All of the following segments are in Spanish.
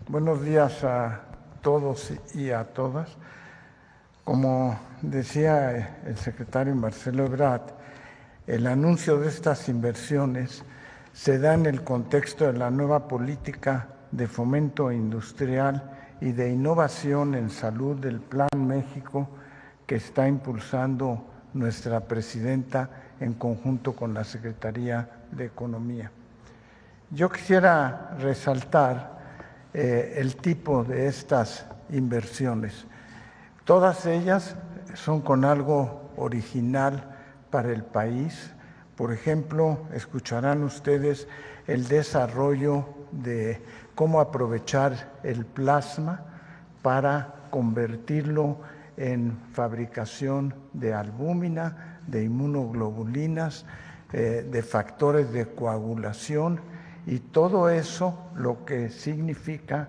Buenos días a todos y a todas. Como decía el secretario Marcelo Ebrard, el anuncio de estas inversiones se da en el contexto de la nueva política de fomento industrial y de innovación en salud del Plan México que está impulsando nuestra presidenta en conjunto con la Secretaría de Economía. Yo quisiera resaltar el tipo de estas inversiones. Todas ellas son con algo original para el país. Por ejemplo, escucharán ustedes el desarrollo de cómo aprovechar el plasma para convertirlo en fabricación de albúmina, de inmunoglobulinas, de factores de coagulación, y todo eso lo que significa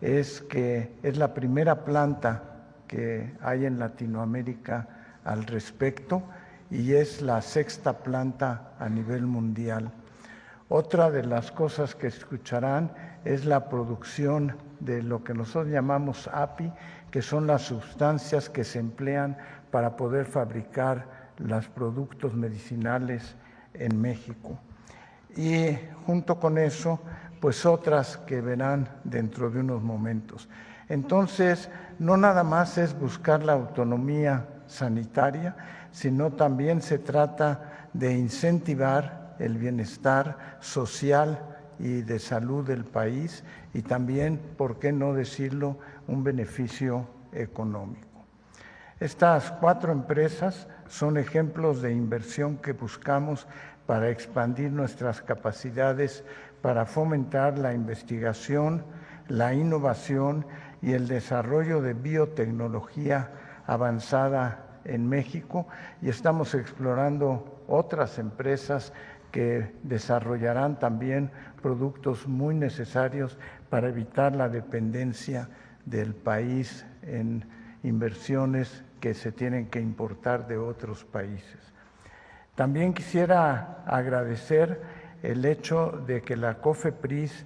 es que es la primera planta que hay en Latinoamérica al respecto y es la sexta planta a nivel mundial. Otra de las cosas que escucharán es la producción de lo que nosotros llamamos API, que son las sustancias que se emplean para poder fabricar los productos medicinales en México. Y junto con eso, pues otras que verán dentro de unos momentos. Entonces, no nada más es buscar la autonomía sanitaria, sino también se trata de incentivar el bienestar social y de salud del país y también, por qué no decirlo, un beneficio económico. Estas 4 empresas son ejemplos de inversión que buscamos para expandir nuestras capacidades, para fomentar la investigación, la innovación y el desarrollo de biotecnología avanzada en México, y estamos explorando otras empresas que desarrollarán también productos muy necesarios para evitar la dependencia del país en inversiones que se tienen que importar de otros países. También quisiera agradecer el hecho de que la COFEPRIS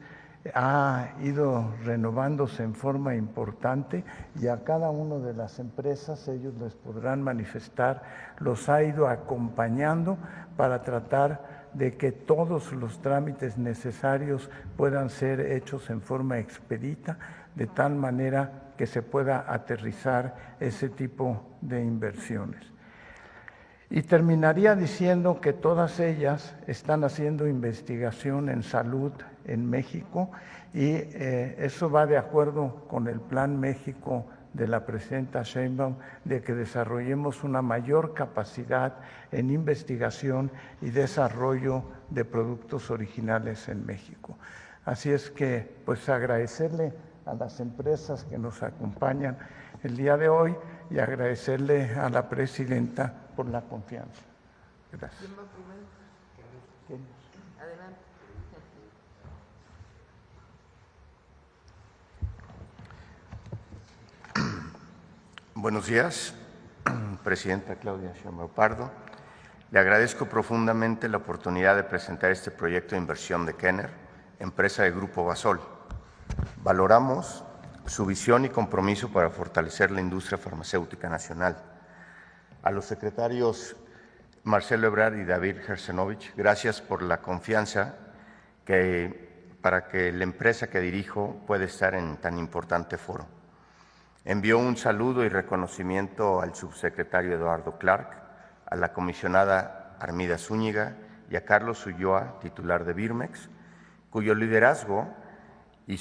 ha ido renovándose en forma importante y a cada una de las empresas, ellos les podrán manifestar, los ha ido acompañando para tratar de que todos los trámites necesarios puedan ser hechos en forma expedita, de tal manera que se pueda aterrizar ese tipo de inversiones. Y terminaría diciendo que todas ellas están haciendo investigación en salud en México y eso va de acuerdo con el Plan México de la presidenta Sheinbaum de que desarrollemos una mayor capacidad en investigación y desarrollo de productos originales en México. Así es que, pues, agradecerle a las empresas que nos acompañan el día de hoy y agradecerle a la presidenta por la confianza. Gracias. ¿Quién va primero? Adelante. Buenos días, presidenta Claudia Sheinbaum Pardo. Le agradezco profundamente la oportunidad de presentar este proyecto de inversión de Kenner, empresa del Grupo Basol. Valoramos su visión y compromiso para fortalecer la industria farmacéutica nacional. A los secretarios Marcelo Ebrard y David Gersenovich, gracias por la confianza para que la empresa que dirijo pueda estar en tan importante foro. Envío un saludo y reconocimiento al subsecretario Eduardo Clark, a la comisionada Armida Zúñiga y a Carlos Ulloa, titular de Birmex, cuyo liderazgo en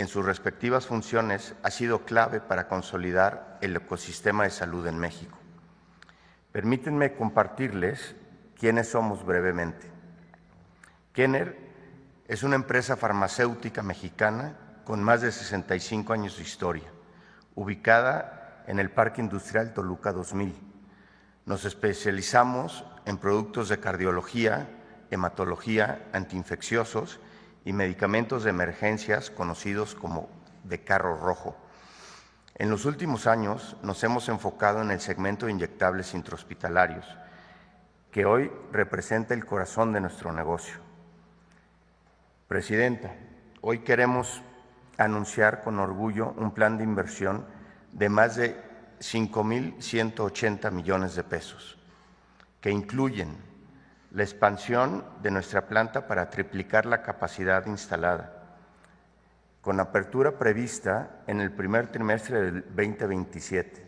sus respectivas funciones ha sido clave para consolidar el ecosistema de salud en México. Permítanme compartirles quiénes somos brevemente. Kenner es una empresa farmacéutica mexicana con más de 65 años de historia, ubicada en el Parque Industrial Toluca 2000. Nos especializamos en productos de cardiología, hematología, antiinfecciosos y medicamentos de emergencias conocidos como de carro rojo. En los últimos años nos hemos enfocado en el segmento de inyectables intrahospitalarios, que hoy representa el corazón de nuestro negocio. Presidenta, hoy queremos anunciar con orgullo un plan de inversión de más de 5,180 millones de pesos, que incluyen la expansión de nuestra planta para triplicar la capacidad instalada, con apertura prevista en el primer trimestre del 2027.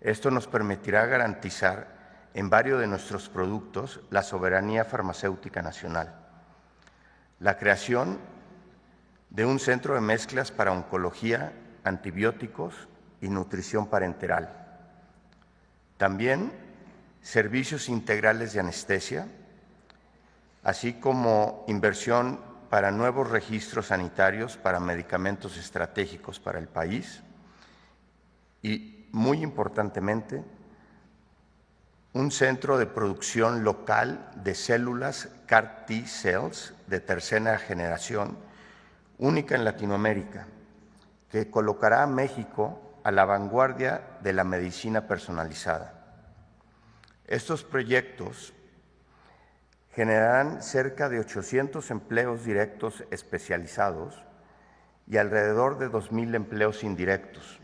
Esto nos permitirá garantizar en varios de nuestros productos la soberanía farmacéutica nacional. La creación de un centro de mezclas para oncología, antibióticos y nutrición parenteral. También servicios integrales de anestesia, así como inversión para nuevos registros sanitarios para medicamentos estratégicos para el país y, muy importantemente, un centro de producción local de células CAR T-cells de tercera generación, única en Latinoamérica, que colocará a México a la vanguardia de la medicina personalizada. Estos proyectos generarán cerca de 800 empleos directos especializados y alrededor de 2,000 empleos indirectos,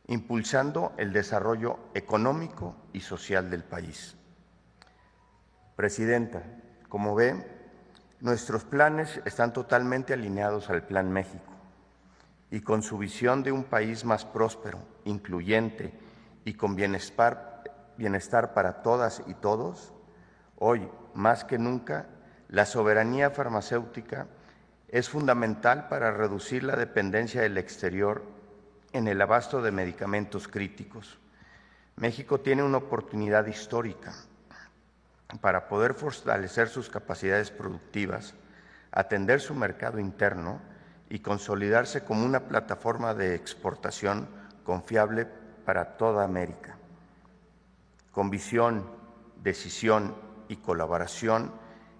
impulsando el desarrollo económico y social del país. Presidenta, como ve, nuestros planes están totalmente alineados al Plan México y con su visión de un país más próspero, incluyente y con bienestar para todas y todos. Hoy, más que nunca, la soberanía farmacéutica es fundamental para reducir la dependencia del exterior en el abasto de medicamentos críticos. México tiene una oportunidad histórica para poder fortalecer sus capacidades productivas, atender su mercado interno y consolidarse como una plataforma de exportación confiable para toda América. Con visión, decisión y colaboración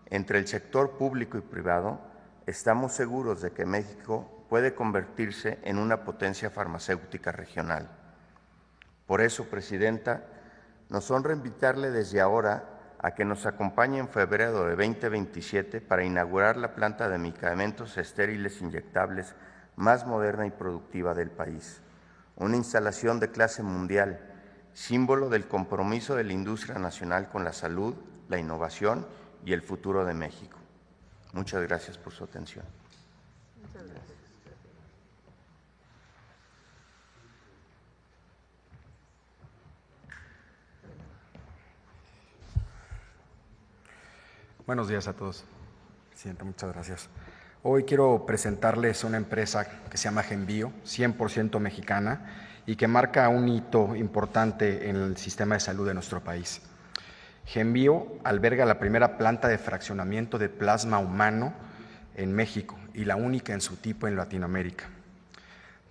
entre el sector público y privado, estamos seguros de que México puede convertirse en una potencia farmacéutica regional. Por eso, Presidenta, nos honra invitarle desde ahora a que nos acompañe en febrero de 2027 para inaugurar la planta de medicamentos estériles inyectables más moderna y productiva del país. Una instalación de clase mundial, símbolo del compromiso de la industria nacional con la salud, la innovación y el futuro de México. Muchas gracias por su atención. Muchas gracias. Buenos días a todos. Presidenta, muchas gracias. Hoy quiero presentarles una empresa que se llama Genbio, 100% mexicana y que marca un hito importante en el sistema de salud de nuestro país. Genbio alberga la primera planta de fraccionamiento de plasma humano en México y la única en su tipo en Latinoamérica.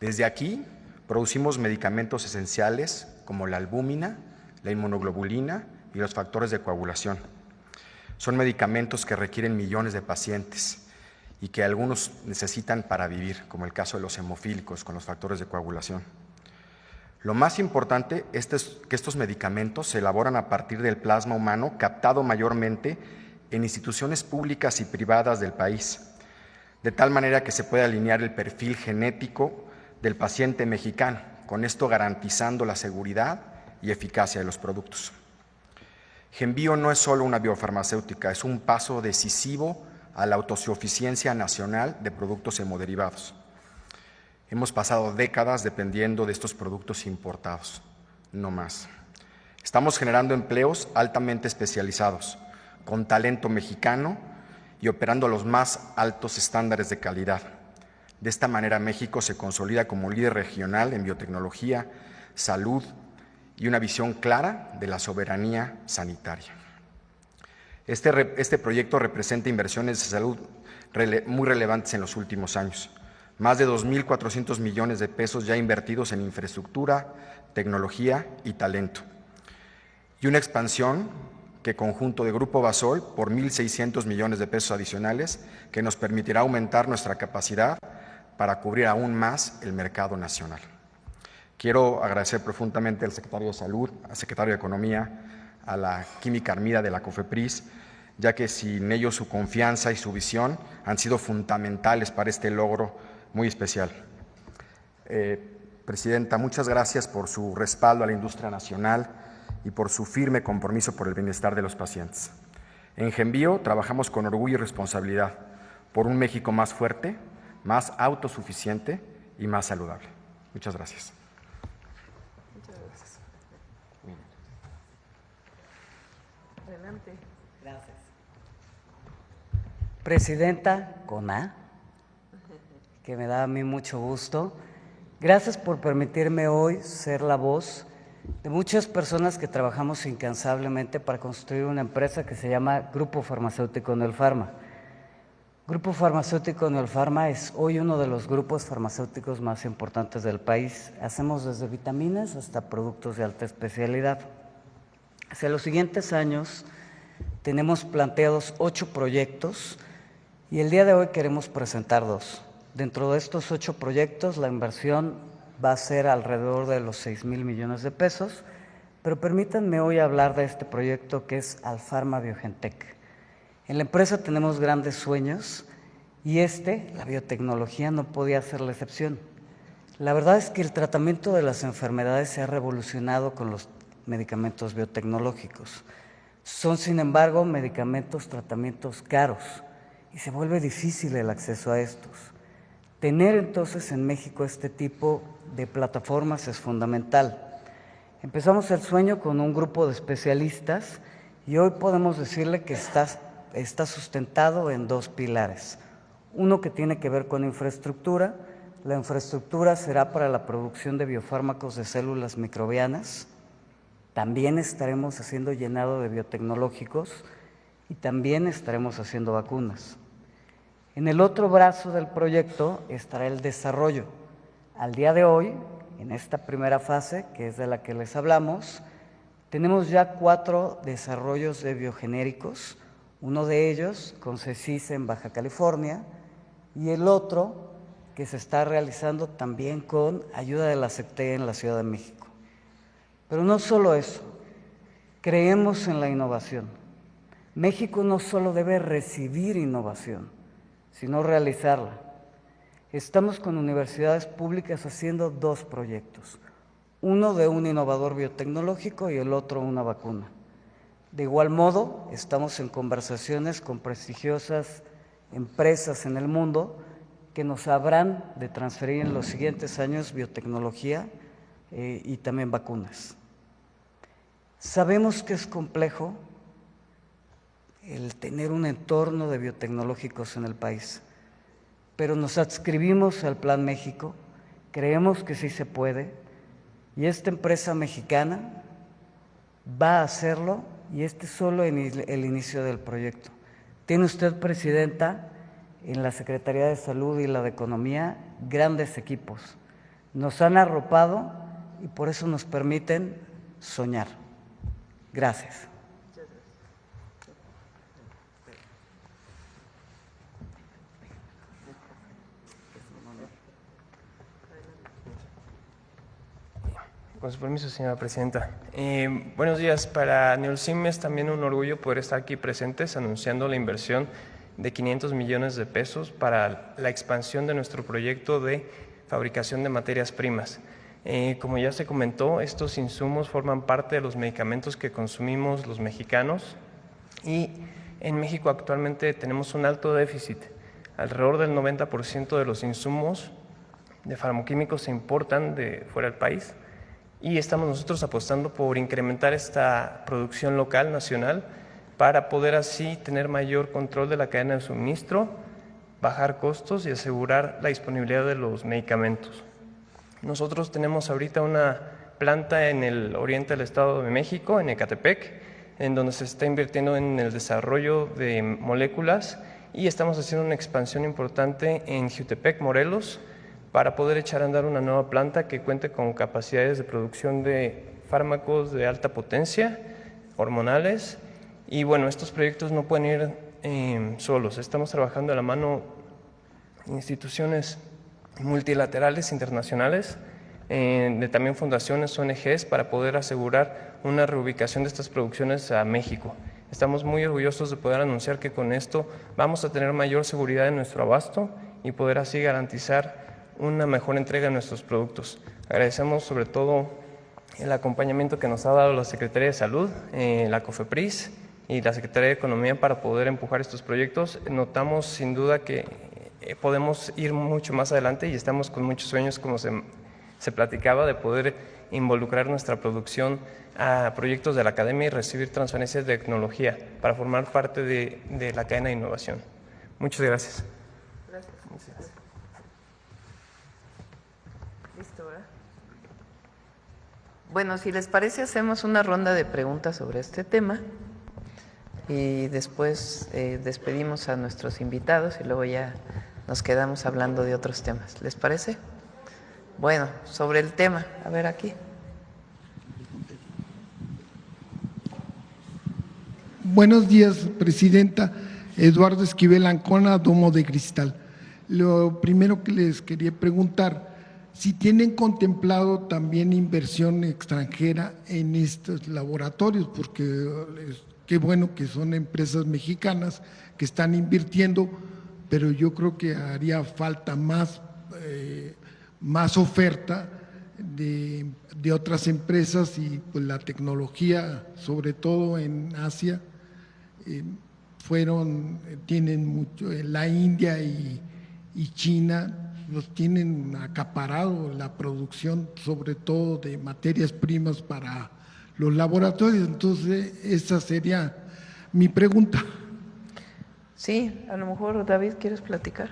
Desde aquí producimos medicamentos esenciales como la albúmina, la inmunoglobulina y los factores de coagulación. Son medicamentos que requieren millones de pacientes y que algunos necesitan para vivir, como el caso de los hemofílicos con los factores de coagulación. Lo más importante es que estos medicamentos se elaboran a partir del plasma humano captado mayormente en instituciones públicas y privadas del país, de tal manera que se puede alinear el perfil genético del paciente mexicano, con esto garantizando la seguridad y eficacia de los productos. Genbio no es solo una biofarmacéutica, es un paso decisivo a la autosuficiencia nacional de productos hemoderivados. Hemos pasado décadas dependiendo de estos productos importados, no más. Estamos generando empleos altamente especializados, con talento mexicano y operando a los más altos estándares de calidad. De esta manera, México se consolida como líder regional en biotecnología, salud y una visión clara de la soberanía sanitaria. Este proyecto representa inversiones de salud muy relevantes en los últimos años. Más de 2,400 millones de pesos ya invertidos en infraestructura, tecnología y talento. Y una expansión que conjunto de Grupo Basol por 1,600 millones de pesos adicionales que nos permitirá aumentar nuestra capacidad para cubrir aún más el mercado nacional. Quiero agradecer profundamente al secretario de Salud, al secretario de Economía, a la Química Armida de la COFEPRIS, ya que sin ellos su confianza y su visión han sido fundamentales para este logro muy especial. Presidenta, muchas gracias por su respaldo a la industria nacional y por su firme compromiso por el bienestar de los pacientes. En GenBio trabajamos con orgullo y responsabilidad por un México más fuerte, más autosuficiente y más saludable. Muchas gracias. Muchas gracias. Adelante. Gracias. Presidenta Cona, que me da a mí mucho gusto. Gracias por permitirme hoy ser la voz de muchas personas que trabajamos incansablemente para construir una empresa que se llama Grupo Farmacéutico Neolfarma. Grupo Farmacéutico Neolfarma es hoy uno de los grupos farmacéuticos más importantes del país. Hacemos desde vitaminas hasta productos de alta especialidad. Hacia los siguientes años tenemos planteados 8 proyectos y el día de hoy queremos presentar 2. Dentro de estos 8 proyectos, la inversión va a ser alrededor de los 6,000 millones de pesos, pero permítanme hoy hablar de este proyecto que es Alfarma Biogentec. En la empresa tenemos grandes sueños y la biotecnología, no podía ser la excepción. La verdad es que el tratamiento de las enfermedades se ha revolucionado con los medicamentos biotecnológicos. Son, sin embargo, tratamientos caros y se vuelve difícil el acceso a estos. Tener entonces en México este tipo de plataformas es fundamental. Empezamos el sueño con un grupo de especialistas y hoy podemos decirle que está sustentado en 2 pilares. Uno que tiene que ver con infraestructura. La infraestructura será para la producción de biofármacos de células microbianas. También estaremos haciendo llenado de biotecnológicos y también estaremos haciendo vacunas. En el otro brazo del proyecto estará el desarrollo. Al día de hoy, en esta primera fase, que es de la que les hablamos, tenemos ya 4 desarrollos de biogenéricos, uno de ellos con CECIS en Baja California y el otro que se está realizando también con ayuda de la CEPTE en la Ciudad de México. Pero no solo eso, creemos en la innovación. México no solo debe recibir innovación, sino realizarla. Estamos con universidades públicas haciendo 2 proyectos, uno de un innovador biotecnológico y el otro una vacuna. De igual modo, estamos en conversaciones con prestigiosas empresas en el mundo que nos habrán de transferir en los siguientes años biotecnología y también vacunas. Sabemos que es complejo el tener un entorno de biotecnológicos en el país, pero nos adscribimos al Plan México, creemos que sí se puede y esta empresa mexicana va a hacerlo y este es solo el inicio del proyecto. Tiene usted, Presidenta, en la Secretaría de Salud y la de Economía grandes equipos. Nos han arropado y por eso nos permiten soñar. Gracias. Con su permiso, señora presidenta. Buenos días. Para Neolsim es también un orgullo poder estar aquí presentes anunciando la inversión de 500 millones de pesos para la expansión de nuestro proyecto de fabricación de materias primas. Como ya se comentó, estos insumos forman parte de los medicamentos que consumimos los mexicanos y en México actualmente tenemos un alto déficit. Alrededor del 90% de los insumos de farmacoquímicos se importan de fuera del país. Y estamos nosotros apostando por incrementar esta producción local, nacional, para poder así tener mayor control de la cadena de suministro, bajar costos y asegurar la disponibilidad de los medicamentos. Nosotros tenemos ahorita una planta en el oriente del Estado de México, en Ecatepec, en donde se está invirtiendo en el desarrollo de moléculas y estamos haciendo una expansión importante en Jiutepec, Morelos, para poder echar a andar una nueva planta que cuente con capacidades de producción de fármacos de alta potencia, hormonales, y bueno, estos proyectos no pueden ir solos. Estamos trabajando de la mano instituciones multilaterales internacionales, de también fundaciones, ONGs, para poder asegurar una reubicación de estas producciones a México. Estamos muy orgullosos de poder anunciar que con esto vamos a tener mayor seguridad en nuestro abasto y poder así garantizar una mejor entrega de nuestros productos. Agradecemos sobre todo el acompañamiento que nos ha dado la Secretaría de Salud, la COFEPRIS y la Secretaría de Economía para poder empujar estos proyectos. Notamos sin duda que podemos ir mucho más adelante y estamos con muchos sueños, como se platicaba, de poder involucrar nuestra producción a proyectos de la academia y recibir transferencias de tecnología para formar parte de la cadena de innovación. Muchas gracias. Gracias. Listo, ¿verdad? Bueno, si les parece, hacemos una ronda de preguntas sobre este tema y después despedimos a nuestros invitados y luego ya nos quedamos hablando de otros temas. ¿Les parece? Bueno, sobre el tema, a ver aquí. Buenos días, Presidenta. Eduardo Esquivel Ancona, Domo de Cristal. Lo primero que les quería preguntar, si tienen contemplado también inversión extranjera en estos laboratorios, porque qué bueno que son empresas mexicanas que están invirtiendo, pero yo creo que haría falta más oferta de otras empresas y pues la tecnología, sobre todo en Asia, tienen mucho, la India y China los tienen acaparado la producción, sobre todo de materias primas para los laboratorios. Entonces, esa sería mi pregunta. Sí, a lo mejor, David, ¿quieres platicar?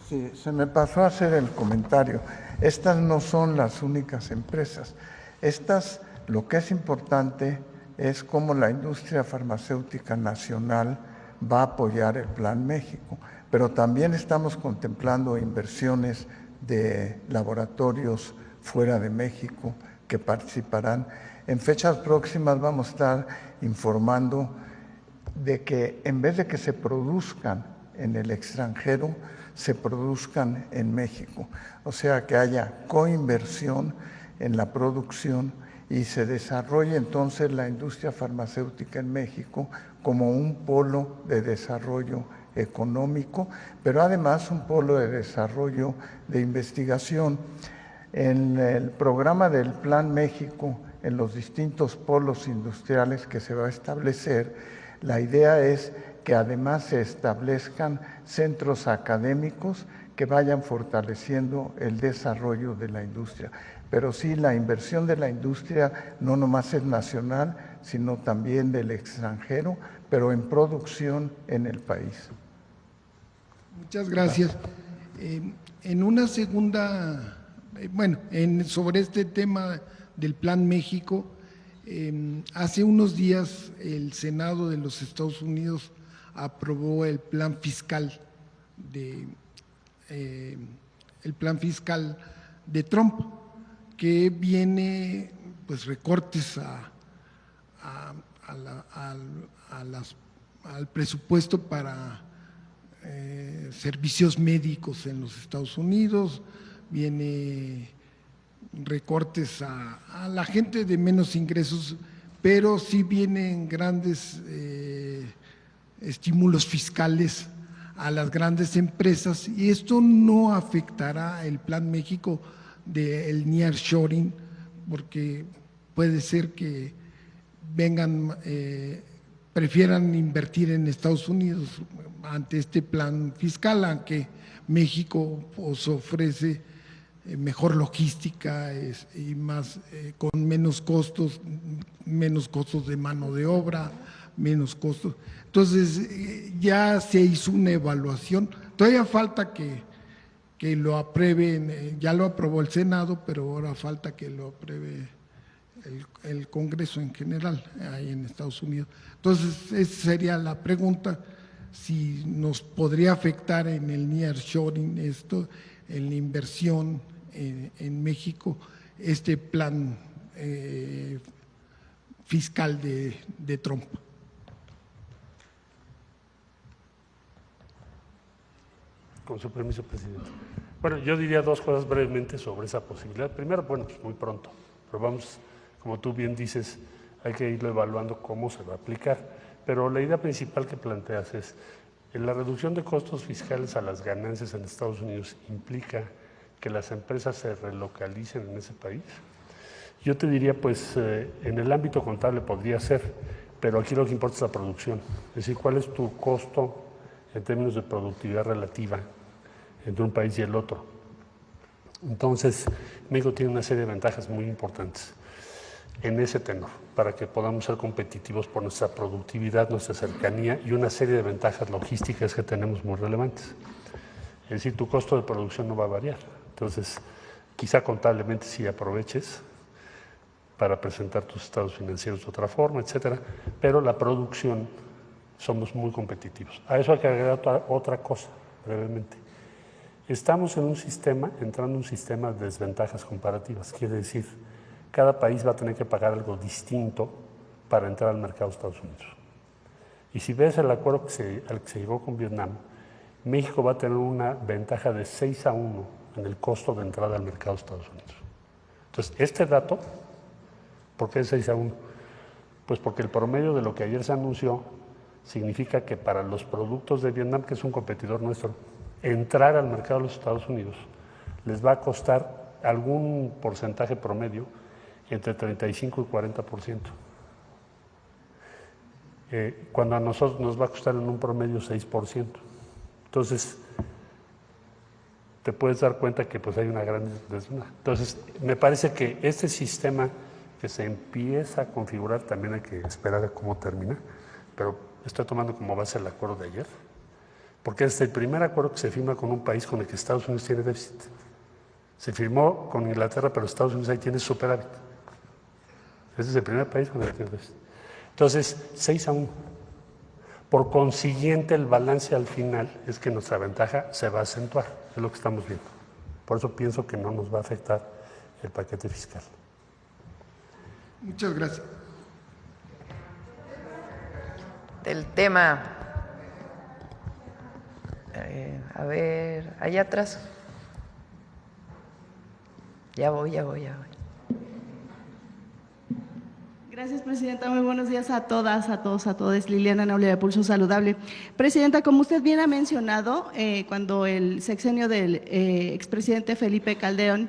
Sí, se me pasó a hacer el comentario. Estas no son las únicas empresas. Lo que es importante es cómo la industria farmacéutica nacional va a apoyar el Plan México, pero también estamos contemplando inversiones de laboratorios fuera de México que participarán. En fechas próximas vamos a estar informando de que en vez de que se produzcan en el extranjero, se produzcan en México. O sea, que haya coinversión en la producción y se desarrolle entonces la industria farmacéutica en México como un polo de desarrollo económico, pero además un polo de desarrollo de investigación. En el programa del Plan México, en los distintos polos industriales que se va a establecer, la idea es que además se establezcan centros académicos que vayan fortaleciendo el desarrollo de la industria. Pero sí, la inversión de la industria no nomás es nacional, sino también del extranjero, pero en producción en el país. Muchas gracias. En una segunda, sobre este tema del Plan México, hace unos días el Senado de los Estados Unidos aprobó el plan fiscal de Trump, que viene pues recortes al presupuesto para servicios médicos en los Estados Unidos, viene recortes a la gente de menos ingresos, pero sí vienen grandes estímulos fiscales a las grandes empresas, y esto no afectará el Plan México del nearshoring, porque puede ser que prefieran invertir en Estados Unidos ante este plan fiscal, aunque México os ofrece mejor logística y más con menos costos de mano de obra, menos costos. Entonces, ya se hizo una evaluación, todavía falta que lo aprueben, ya lo aprobó el Senado, pero ahora falta que lo apruebe el Congreso en general, ahí en Estados Unidos. Entonces, esa sería la pregunta, si nos podría afectar en el nearshoring esto, en la inversión en México, este plan fiscal de Trump. Con su permiso, presidente. Bueno, yo diría dos cosas brevemente sobre esa posibilidad. Primero, bueno, pues muy pronto, pero vamos, como tú bien dices, hay que irlo evaluando cómo se va a aplicar. Pero la idea principal que planteas es, La reducción de costos fiscales a las ganancias en Estados Unidos implica que las empresas se relocalicen en ese país. Yo te diría, pues, en el ámbito contable podría ser, pero aquí lo que importa es la producción. Es decir, cuál es tu costo en términos de productividad relativa entre un país y el otro. Entonces, México tiene una serie de ventajas muy importantes en ese tenor, para que podamos ser competitivos por nuestra productividad, nuestra cercanía y una serie de ventajas logísticas que tenemos muy relevantes. Es decir, tu costo de producción no va a variar. Entonces, quizá contablemente sí aproveches para presentar tus estados financieros de otra forma, etcétera, pero la producción somos muy competitivos. A eso hay que agregar otra cosa, brevemente. Estamos en un sistema, entrando en un sistema de desventajas comparativas, quiere decir, cada país va a tener que pagar algo distinto para entrar al mercado de Estados Unidos. Y si ves el acuerdo al que se llegó con Vietnam, México va a tener una ventaja de 6-1 en el costo de entrada al mercado de Estados Unidos. Entonces, este dato, ¿por qué es 6-1? Pues porque el promedio de lo que ayer se anunció significa que para los productos de Vietnam, que es un competidor nuestro, entrar al mercado de los Estados Unidos les va a costar algún porcentaje promedio entre 35 y 40%. Cuando a nosotros nos va a costar en un promedio 6%. Entonces, te puedes dar cuenta que pues hay una gran desventaja. Entonces, me parece que este sistema que se empieza a configurar, también hay que esperar a cómo termina, pero estoy tomando como base el acuerdo de ayer, porque es el primer acuerdo que se firma con un país con el que Estados Unidos tiene déficit. Se firmó con Inglaterra, pero Estados Unidos ahí tiene superávit. Ese es el primer país con el que tiene déficit. Entonces, 6-1. Por consiguiente, el balance al final es que nuestra ventaja se va a acentuar, es lo que estamos viendo. Por eso pienso que no nos va a afectar el paquete fiscal. Muchas gracias. Del tema, a ver, allá atrás. Ya voy. Gracias, Presidenta. Muy buenos días a todas, a todos, a todos. Liliana Noble de Pulso Saludable. Presidenta, como usted bien ha mencionado, cuando el sexenio del expresidente Felipe Calderón,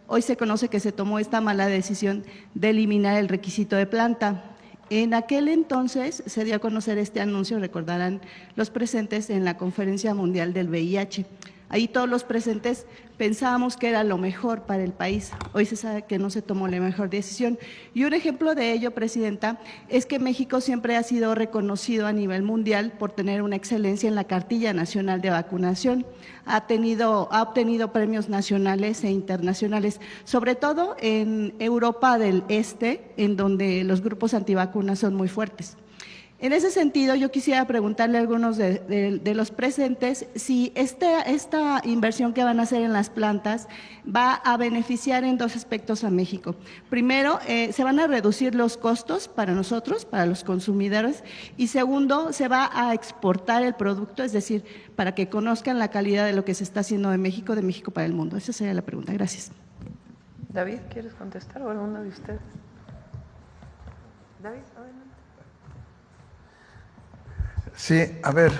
hoy se conoce que se tomó esta mala decisión de eliminar el requisito de planta. En aquel entonces se dio a conocer este anuncio, recordarán los presentes, en la Conferencia Mundial del VIH. Ahí todos los presentes pensábamos que era lo mejor para el país. Hoy se sabe que no se tomó la mejor decisión. Y un ejemplo de ello, Presidenta, es que México siempre ha sido reconocido a nivel mundial por tener una excelencia en la cartilla nacional de vacunación. Ha obtenido premios nacionales e internacionales, sobre todo en Europa del Este, en donde los grupos antivacunas son muy fuertes. En ese sentido, yo quisiera preguntarle a algunos de los presentes si esta inversión que van a hacer en las plantas va a beneficiar en dos aspectos a México. Primero, se van a reducir los costos para nosotros, para los consumidores, y segundo, se va a exportar el producto, es decir, para que conozcan la calidad de lo que se está haciendo de México para el mundo. Esa sería la pregunta. Gracias. David, ¿quieres contestar o alguno de ustedes? David, adelante. Sí, a ver,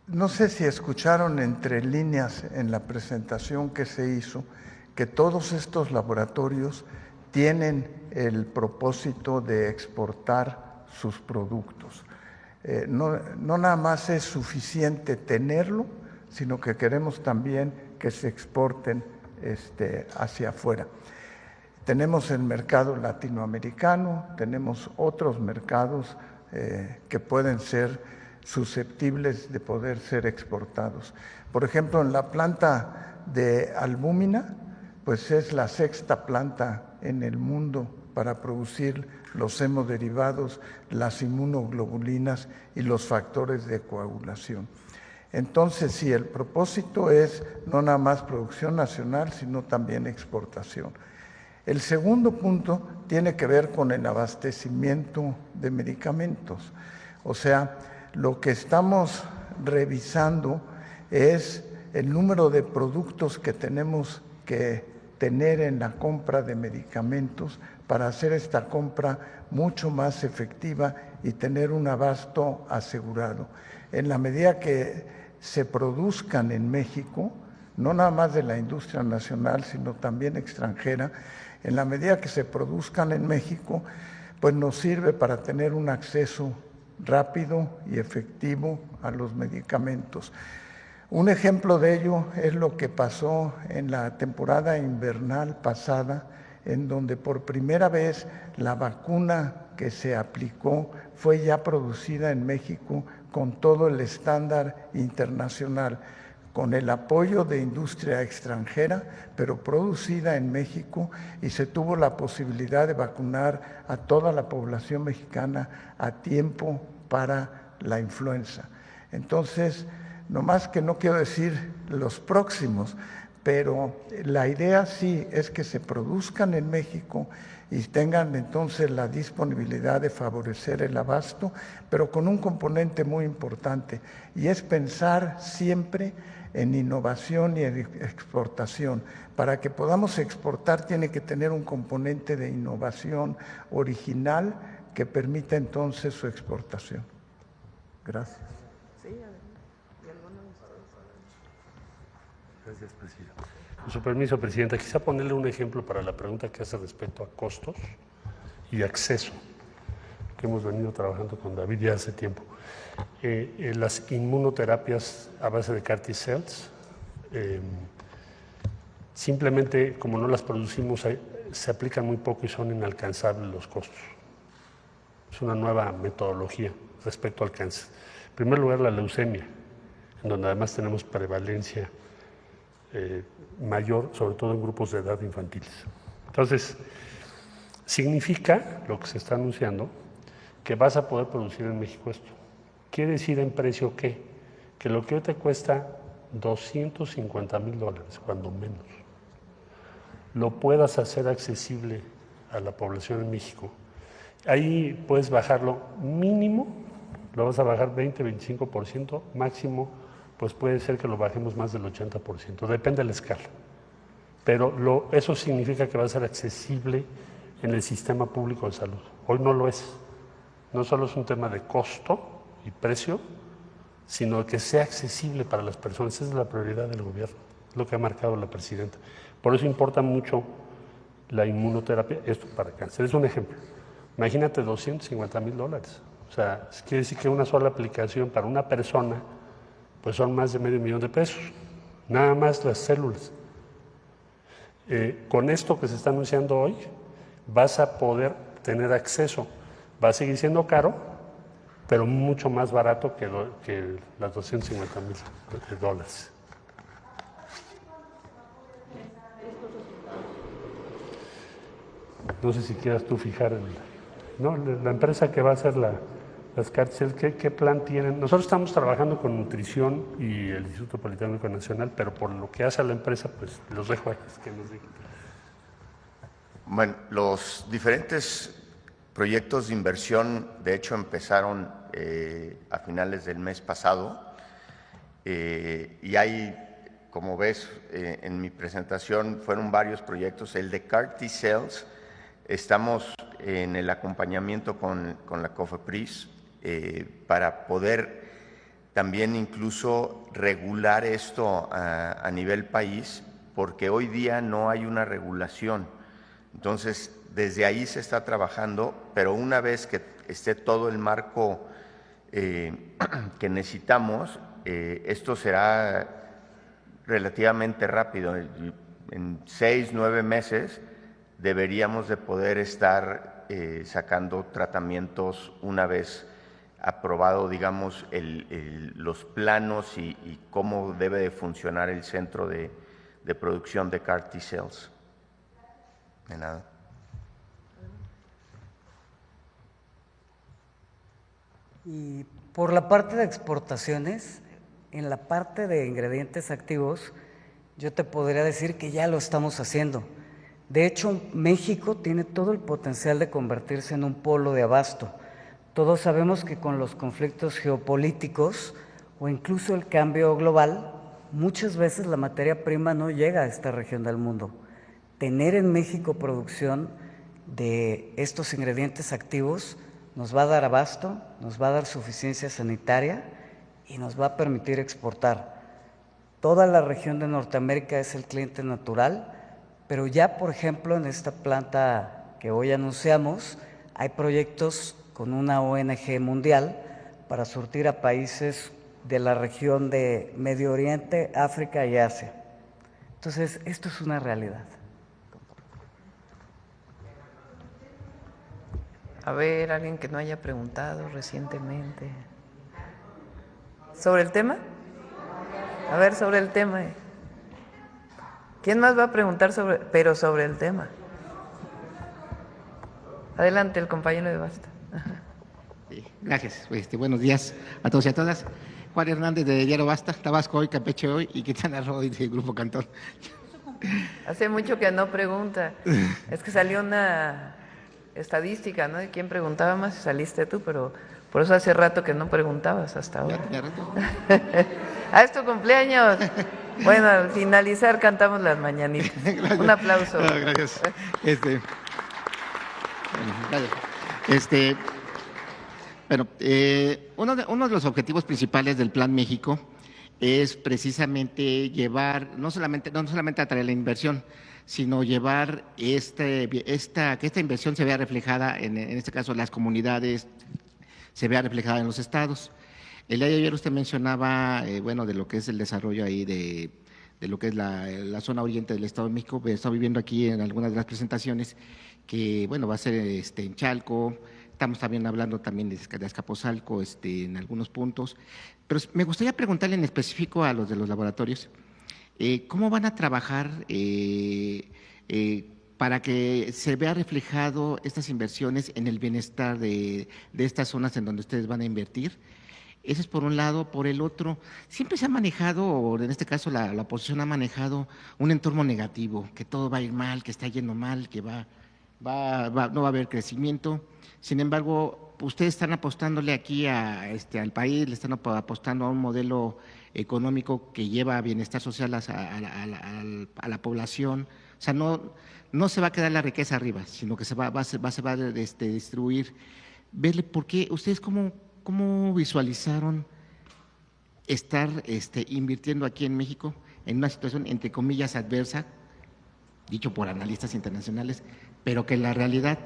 no sé si escucharon entre líneas en la presentación que se hizo que todos estos laboratorios tienen el propósito de exportar sus productos. No nada más es suficiente tenerlo, sino que queremos también que se exporten hacia afuera. Tenemos el mercado latinoamericano, tenemos otros mercados que pueden ser susceptibles de poder ser exportados. Por ejemplo, en la planta de albúmina, pues es la sexta planta en el mundo para producir los hemoderivados, las inmunoglobulinas y los factores de coagulación. Entonces, sí, el propósito es no nada más producción nacional, sino también exportación. El segundo punto tiene que ver con el abastecimiento de medicamentos. O sea, lo que estamos revisando es el número de productos que tenemos que tener en la compra de medicamentos para hacer esta compra mucho más efectiva y tener un abasto asegurado. En la medida que se produzcan en México, no nada más de la industria nacional, sino también extranjera, en la medida que se produzcan en México, pues nos sirve para tener un acceso rápido y efectivo a los medicamentos. Un ejemplo de ello es lo que pasó en la temporada invernal pasada, en donde por primera vez la vacuna que se aplicó fue ya producida en México con todo el estándar internacional, con el apoyo de industria extranjera, pero producida en México, y se tuvo la posibilidad de vacunar a toda la población mexicana a tiempo para la influenza. Entonces, nomás que no quiero decir los próximos, pero la idea sí es que se produzcan en México y tengan entonces la disponibilidad de favorecer el abasto, pero con un componente muy importante, y es pensar siempre en innovación y en exportación. Para que podamos exportar tiene que tener un componente de innovación original que permita entonces su exportación. Gracias. Gracias, presidente. Con su permiso, presidenta, quizá ponerle un ejemplo para la pregunta que hace respecto a costos y acceso, que hemos venido trabajando con David ya hace tiempo. Las inmunoterapias a base de CAR T-cells, simplemente como no las producimos, se aplican muy poco y son inalcanzables los costos. Es una nueva metodología respecto al cáncer. En primer lugar, la leucemia, en donde además tenemos prevalencia mayor, sobre todo en grupos de edad infantiles. Entonces, significa, lo que se está anunciando, que vas a poder producir en México esto. ¿Quiere decir en precio qué? Que lo que hoy te cuesta $250,000, cuando menos, lo puedas hacer accesible a la población en México. Ahí puedes bajarlo mínimo, lo vas a bajar 20-25%, máximo, pues puede ser que lo bajemos más del 80%, depende de la escala. Pero eso significa que va a ser accesible en el sistema público de salud. Hoy no lo es. No solo es un tema de costo y precio, sino que sea accesible para las personas. Esa es la prioridad del gobierno, lo que ha marcado la presidenta. Por eso importa mucho la inmunoterapia, esto para cáncer. Es un ejemplo. Imagínate $250,000. O sea, quiere decir que una sola aplicación para una persona, pues son más de $500,000, nada más las células. Con esto que se está anunciando hoy, vas a poder tener acceso. Va a seguir siendo caro, pero mucho más barato que las $250,000. No sé si quieras tú fijar la empresa que va a hacer las cárceles, ¿qué plan tienen? Nosotros estamos trabajando con nutrición y el Instituto Politécnico Nacional, pero por lo que hace a la empresa, pues los dejo a que nos digan. Bueno, los diferentes proyectos de inversión, de hecho, empezaron a finales del mes pasado y hay, como ves en mi presentación, fueron varios proyectos. El de CAR T-cells, estamos en el acompañamiento con la COFEPRIS para poder también incluso regular esto a nivel país, porque hoy día no hay una regulación. Entonces, desde ahí se está trabajando, pero una vez que esté todo el marco que necesitamos, esto será relativamente rápido. En 6-9 meses deberíamos de poder estar sacando tratamientos una vez aprobado, digamos, los planos y cómo debe de funcionar el centro de producción de CAR T-cells. De nada. Y por la parte de exportaciones, en la parte de ingredientes activos, yo te podría decir que ya lo estamos haciendo. De hecho, México tiene todo el potencial de convertirse en un polo de abasto. Todos sabemos que con los conflictos geopolíticos o incluso el cambio global, muchas veces la materia prima no llega a esta región del mundo. Tener en México producción de estos ingredientes activos nos va a dar abasto, nos va a dar suficiencia sanitaria y nos va a permitir exportar. Toda la región de Norteamérica es el cliente natural, pero ya, por ejemplo, en esta planta que hoy anunciamos, hay proyectos con una ONG mundial para surtir a países de la región de Medio Oriente, África y Asia. Entonces, esto es una realidad. A ver, alguien que no haya preguntado recientemente. ¿Sobre el tema? A ver, sobre el tema. ¿Quién más va a preguntar sobre el tema? Adelante, el compañero de Basta. Ajá. Gracias. Buenos días a todos y a todas. Juan Hernández de Diario Basta, Tabasco hoy, Campeche hoy y Quintana Roo hoy del Grupo Cantón. Hace mucho que no pregunta. Es que salió una estadística, ¿no? De quién preguntaba más y saliste tú, pero por eso hace rato que no preguntabas hasta ahora. ¿Es tu cumpleaños? Bueno, al finalizar cantamos las mañanitas. Un aplauso. No, gracias. Bueno, uno de los objetivos principales del Plan México es precisamente llevar, no solamente atraer la inversión, sino llevar que esta inversión se vea reflejada, en este caso las comunidades, se vea reflejada en los estados. El día de ayer usted mencionaba, de lo que es el desarrollo ahí de lo que es la zona oriente del Estado de México. He estado viviendo aquí en algunas de las presentaciones que, va a ser en Chalco. Estamos también hablando también de Azcapotzalco en algunos puntos. Pero me gustaría preguntarle en específico a los de los laboratorios, ¿cómo van a trabajar para que se vea reflejado estas inversiones en el bienestar de estas zonas en donde ustedes van a invertir? Eso es por un lado. Por el otro, siempre se ha manejado, o en este caso la oposición ha manejado un entorno negativo, que todo va a ir mal, que está yendo mal, que no va a haber crecimiento. Sin embargo, ustedes están apostándole aquí al país, le están apostando a un modelo económico que lleva bienestar social a la población. O sea, no se va a quedar la riqueza arriba, sino que se va a distribuir. Verle por qué, ustedes cómo visualizaron estar invirtiendo aquí en México en una situación entre comillas adversa, dicho por analistas internacionales, pero que en la realidad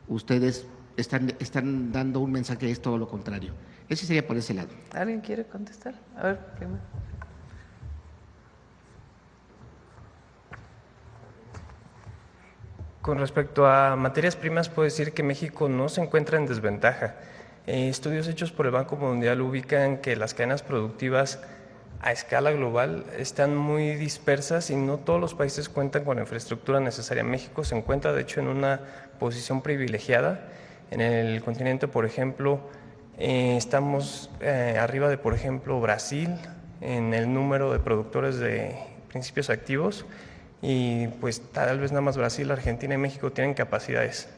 ustedes están dando un mensaje que es todo lo contrario. Ese sería por ese lado. ¿Alguien quiere contestar? A ver, primero. Con respecto a materias primas, puedo decir que México no se encuentra en desventaja. Estudios hechos por el Banco Mundial ubican que las cadenas productivas a escala global están muy dispersas y no todos los países cuentan con la infraestructura necesaria. México se encuentra, de hecho, en una posición privilegiada. En el continente, por ejemplo, estamos arriba de, por ejemplo, Brasil en el número de productores de principios activos y pues tal vez nada más Brasil, Argentina y México tienen capacidades.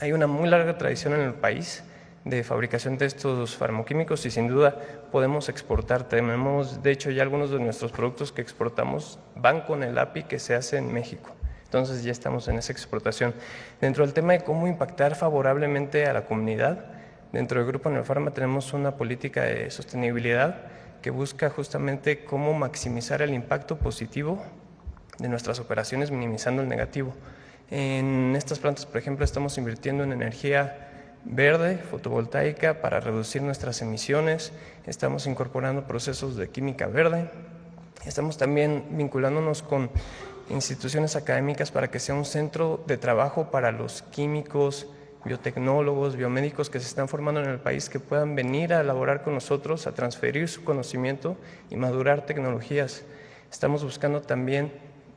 Hay una muy larga tradición en el país de fabricación de estos farmacoquímicos y sin duda podemos exportar. Tenemos, de hecho, ya algunos de nuestros productos que exportamos van con el API que se hace en México. Entonces ya estamos en esa exportación. Dentro del tema de cómo impactar favorablemente a la comunidad, dentro del Grupo Neopharma tenemos una política de sostenibilidad que busca justamente cómo maximizar el impacto positivo de nuestras operaciones, minimizando el negativo. En estas plantas, por ejemplo, estamos invirtiendo en energía verde, fotovoltaica, para reducir nuestras emisiones. Estamos incorporando procesos de química verde. Estamos también vinculándonos con instituciones académicas para que sea un centro de trabajo para los químicos, biotecnólogos, biomédicos que se están formando en el país, que puedan venir a elaborar con nosotros, a transferir su conocimiento y madurar tecnologías. Estamos buscando también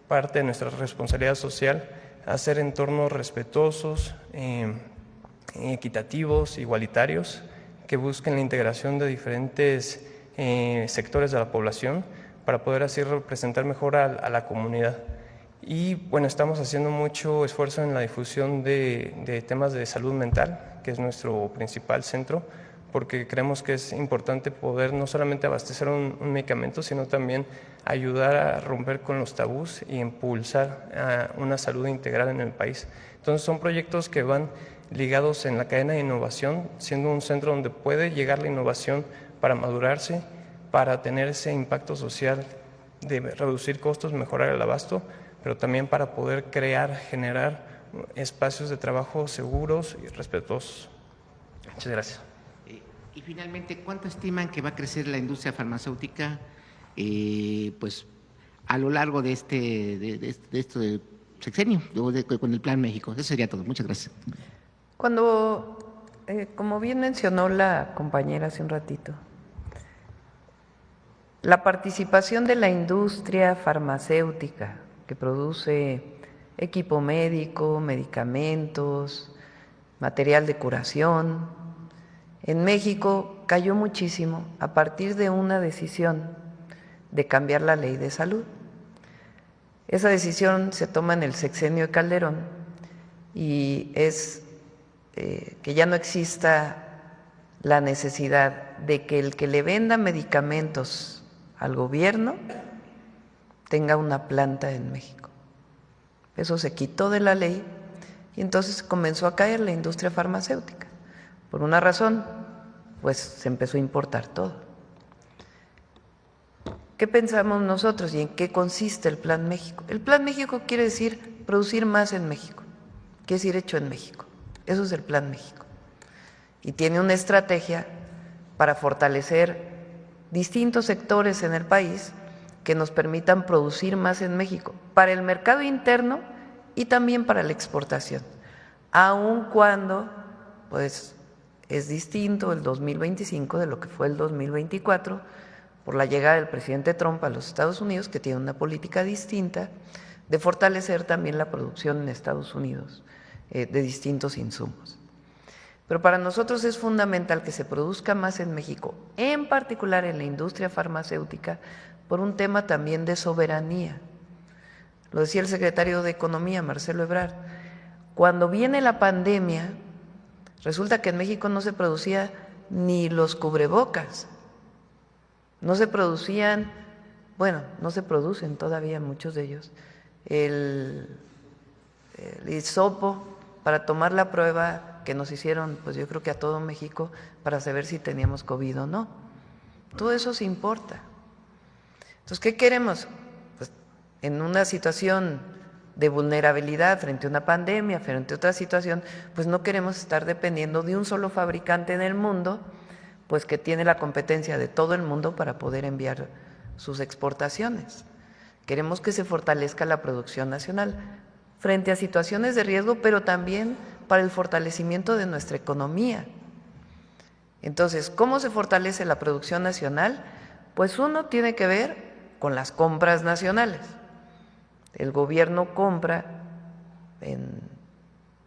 parte de nuestra responsabilidad social, hacer entornos respetuosos, equitativos, igualitarios, que busquen la integración de diferentes sectores de la población para poder así representar mejor a la comunidad. Y bueno, estamos haciendo mucho esfuerzo en la difusión de temas de salud mental, que es nuestro principal centro, porque creemos que es importante poder no solamente abastecer un medicamento, sino también ayudar a romper con los tabús y impulsar a una salud integral en el país. Entonces son proyectos que van ligados en la cadena de innovación, siendo un centro donde puede llegar la innovación para madurarse para tener ese impacto social de reducir costos, mejorar el abasto, pero también para poder generar espacios de trabajo seguros y respetuosos. Muchas gracias. Y finalmente, ¿cuánto estiman que va a crecer la industria farmacéutica pues a lo largo de este sexenio con el Plan México? Eso sería todo. Muchas gracias. Como bien mencionó la compañera hace un ratito, la participación de la industria farmacéutica que produce equipo médico, medicamentos, material de curación, en México cayó muchísimo a partir de una decisión de cambiar la ley de salud. Esa decisión se toma en el sexenio de Calderón y es que ya no exista la necesidad de que el que le venda medicamentos al gobierno tenga una planta en México. Eso se quitó de la ley y entonces comenzó a caer la industria farmacéutica. Por una razón, pues se empezó a importar todo. ¿Qué pensamos nosotros y en qué consiste el Plan México? El Plan México quiere decir producir más en México, quiere decir hecho en México. Eso es el Plan México. Y tiene una estrategia para fortalecer distintos sectores en el país que nos permitan producir más en México, para el mercado interno y también para la exportación, aun cuando pues es distinto el 2025 de lo que fue el 2024 por la llegada del presidente Trump a los Estados Unidos, que tiene una política distinta de fortalecer también la producción en Estados Unidos de distintos insumos. Pero para nosotros es fundamental que se produzca más en México, en particular en la industria farmacéutica, por un tema también de soberanía. Lo decía el secretario de Economía, Marcelo Ebrard, cuando viene la pandemia, resulta que en México no se producía ni los cubrebocas, no se producían, bueno, no se producen todavía muchos de ellos, el hisopo para tomar la prueba que nos hicieron, pues yo creo que a todo México, para saber si teníamos COVID o no. Todo eso se importa. Entonces, ¿qué queremos? Pues en una situación de vulnerabilidad frente a una pandemia, frente a otra situación, pues no queremos estar dependiendo de un solo fabricante en el mundo, pues que tiene la competencia de todo el mundo para poder enviar sus exportaciones. Queremos que se fortalezca la producción nacional frente a situaciones de riesgo, pero también para el fortalecimiento de nuestra economía. Entonces, ¿cómo se fortalece la producción nacional? Pues uno tiene que ver con las compras nacionales. El gobierno compra en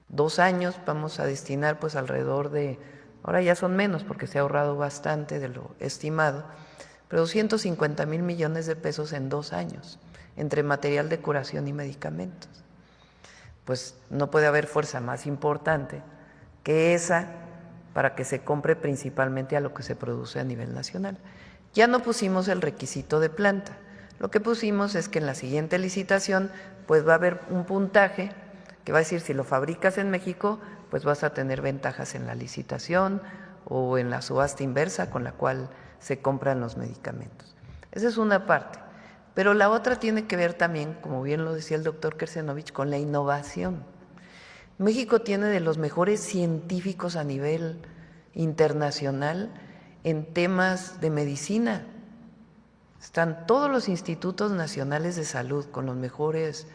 2 años, vamos a destinar pues alrededor de, ahora ya son menos porque se ha ahorrado bastante de lo estimado, pero 250,000 millones de pesos en 2 años, entre material de curación y medicamentos. Pues no puede haber fuerza más importante que esa para que se compre principalmente a lo que se produce a nivel nacional. Ya no pusimos el requisito de planta, lo que pusimos es que en la siguiente licitación pues va a haber un puntaje que va a decir si lo fabricas en México pues vas a tener ventajas en la licitación o en la subasta inversa con la cual se compran los medicamentos. Esa es una parte. Pero la otra tiene que ver también, como bien lo decía el doctor Kersenovich, con la innovación. México tiene de los mejores científicos a nivel internacional en temas de medicina. Están todos los institutos nacionales de salud con los mejores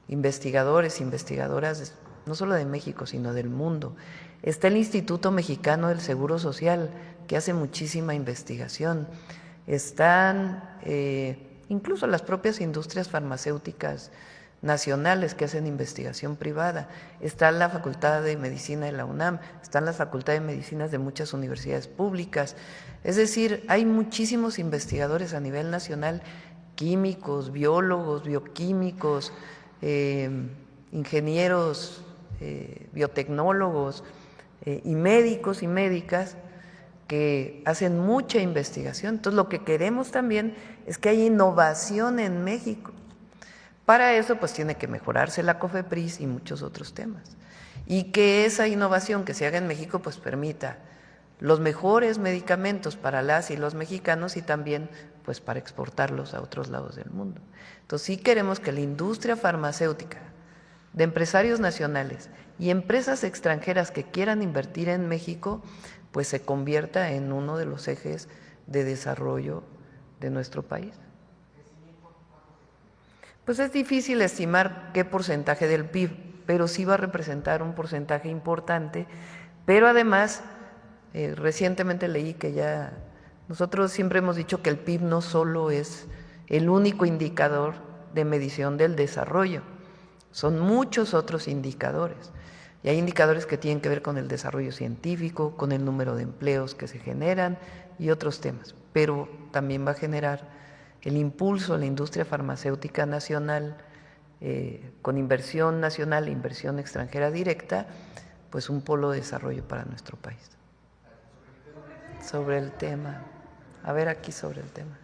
investigadores, investigadoras, no solo de México, sino del mundo. Está el Instituto Mexicano del Seguro Social, que hace muchísima investigación. Están incluso las propias industrias farmacéuticas nacionales que hacen investigación privada. Está la Facultad de Medicina de la UNAM, están las facultades de medicinas de muchas universidades públicas. Es decir, hay muchísimos investigadores a nivel nacional, químicos, biólogos, bioquímicos, ingenieros, biotecnólogos y médicos y médicas que hacen mucha investigación. Entonces, lo que queremos también es que haya innovación en México. Para eso, pues tiene que mejorarse la COFEPRIS y muchos otros temas. Y que esa innovación que se haga en México, pues permita los mejores medicamentos para las y los mexicanos y también pues para exportarlos a otros lados del mundo. Entonces sí queremos que la industria farmacéutica de empresarios nacionales y empresas extranjeras que quieran invertir en México pues se convierta en uno de los ejes de desarrollo de nuestro país. Pues es difícil estimar qué porcentaje del PIB, pero sí va a representar un porcentaje importante, pero además recientemente leí que ya nosotros siempre hemos dicho que el PIB no solo es el único indicador de medición del desarrollo, son muchos otros indicadores. Y hay indicadores que tienen que ver con el desarrollo científico, con el número de empleos que se generan y otros temas. Pero también va a generar el impulso a la industria farmacéutica nacional, con inversión nacional e inversión extranjera directa, pues un polo de desarrollo para nuestro país. Sobre el tema. A ver aquí sobre el tema.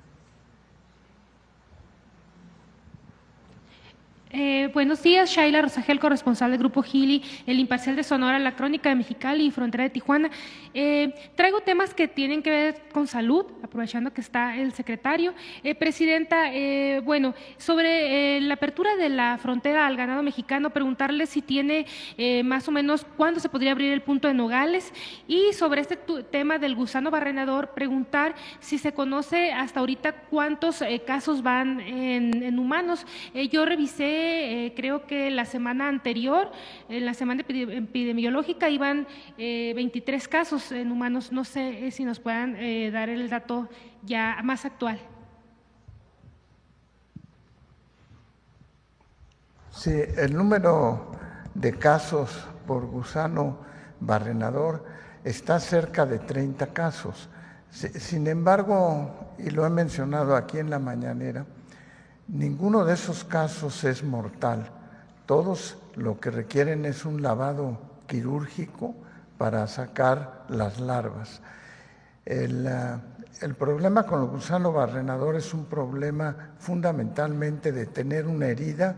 Buenos días, Shaila Rosagel, corresponsal del Grupo Gili, El Imparcial de Sonora, La Crónica de Mexicali y Frontera de Tijuana. Traigo temas que tienen que ver con salud, aprovechando que está el secretario. Presidenta, bueno, sobre la apertura de la frontera al ganado mexicano, preguntarle si tiene más o menos cuándo se podría abrir el punto de Nogales, y sobre este tema del gusano barrenador, preguntar si se conoce hasta ahorita cuántos casos van en humanos. Yo revisé, creo que la semana anterior, en la semana epidemiológica, iban 23 casos en humanos. No sé si nos puedan dar el dato ya más actual. Sí, el número de casos por gusano barrenador está cerca de 30 casos. Sin embargo, y lo he mencionado aquí en la mañanera, ninguno de esos casos es mortal. Todos lo que requieren es un lavado quirúrgico para sacar las larvas. El problema con el gusano barrenador es un problema fundamentalmente de tener una herida,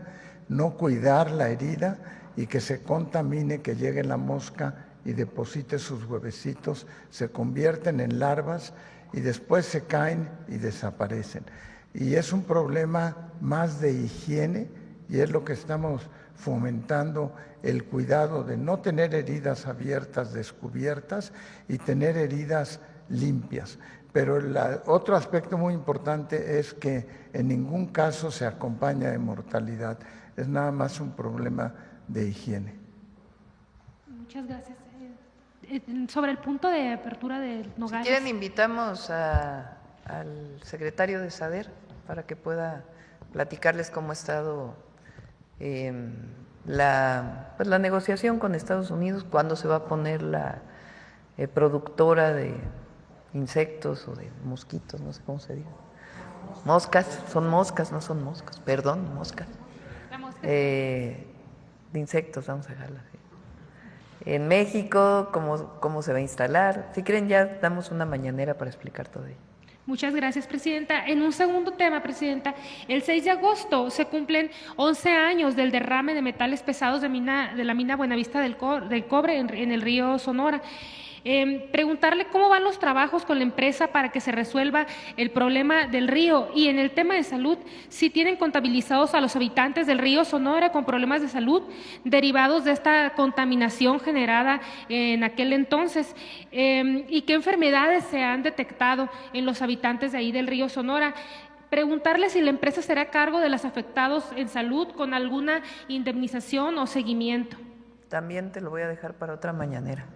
no cuidar la herida y que se contamine, que llegue la mosca y deposite sus huevecitos, se convierten en larvas y después se caen y desaparecen. Y es un problema más de higiene y es lo que estamos fomentando, el cuidado de no tener heridas abiertas, descubiertas, y tener heridas limpias. Pero otro aspecto muy importante es que en ningún caso se acompaña de mortalidad, es nada más un problema de higiene. Muchas gracias. Sobre el punto de apertura del Nogales. Si quieren, invitamos al secretario de SADER para que pueda platicarles cómo ha estado la negociación con Estados Unidos, cuándo se va a poner la productora de insectos o de mosquitos, no sé cómo se diga. Moscas, son moscas, no son moscas, perdón, moscas. La mosca. De insectos, vamos a dejarla así. En México, cómo se va a instalar. Si quieren, ya damos una mañanera para explicar todo ello. Muchas gracias, Presidenta. En un segundo tema, Presidenta, el 6 de agosto se cumplen 11 años del derrame de metales pesados de la mina Buenavista del Cobre en el río Sonora. Preguntarle cómo van los trabajos con la empresa para que se resuelva el problema del río, y en el tema de salud, si tienen contabilizados a los habitantes del río Sonora con problemas de salud derivados de esta contaminación generada en aquel entonces, y qué enfermedades se han detectado en los habitantes de ahí del río Sonora. Preguntarle si la empresa será a cargo de los afectados en salud con alguna indemnización o seguimiento. También te lo voy a dejar para otra mañanera,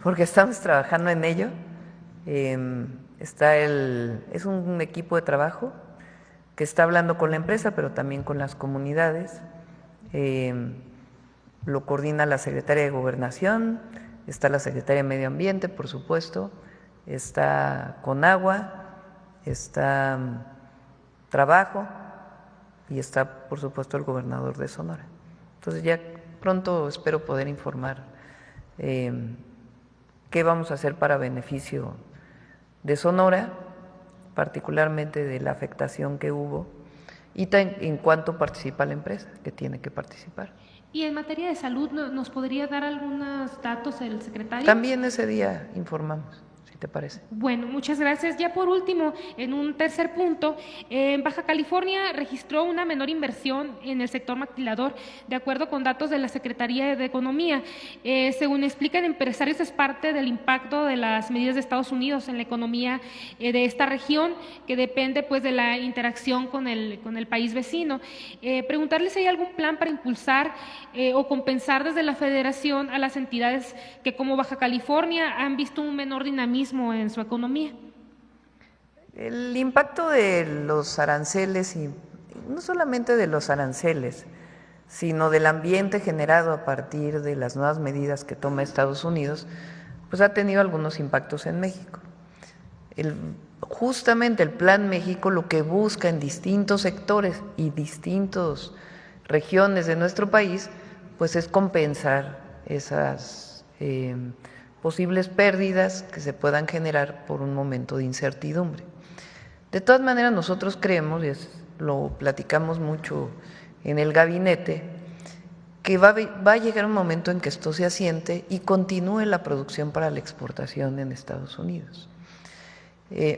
porque estamos trabajando en ello. Es un equipo de trabajo que está hablando con la empresa, pero también con las comunidades. Lo coordina la Secretaría de Gobernación, está la Secretaría de Medio Ambiente, por supuesto, está Conagua, está Trabajo y está, por supuesto, el gobernador de Sonora. Entonces ya pronto espero poder informar qué vamos a hacer para beneficio de Sonora, particularmente de la afectación que hubo, y en cuanto participa la empresa, que tiene que participar. Y en materia de salud, ¿nos podría dar algunos datos el secretario? También ese día informamos, ¿te parece? Bueno, muchas gracias. Ya por último, en un tercer punto, Baja California registró una menor inversión en el sector maquilador, de acuerdo con datos de la Secretaría de Economía. Según explican empresarios, es parte del impacto de las medidas de Estados Unidos en la economía de esta región, que depende pues de la interacción con el país vecino. Preguntarles si hay algún plan para impulsar o compensar desde la Federación a las entidades que, como Baja California, han visto un menor dinamismo en su economía. El impacto de los aranceles, y no solamente de los aranceles, sino del ambiente generado a partir de las nuevas medidas que toma Estados Unidos, pues ha tenido algunos impactos en México. Justamente el Plan México lo que busca en distintos sectores y distintas regiones de nuestro país, pues es compensar esas posibles pérdidas que se puedan generar por un momento de incertidumbre. De todas maneras, nosotros creemos, y lo platicamos mucho en el gabinete, que va a llegar un momento en que esto se asiente y continúe la producción para la exportación en Estados Unidos.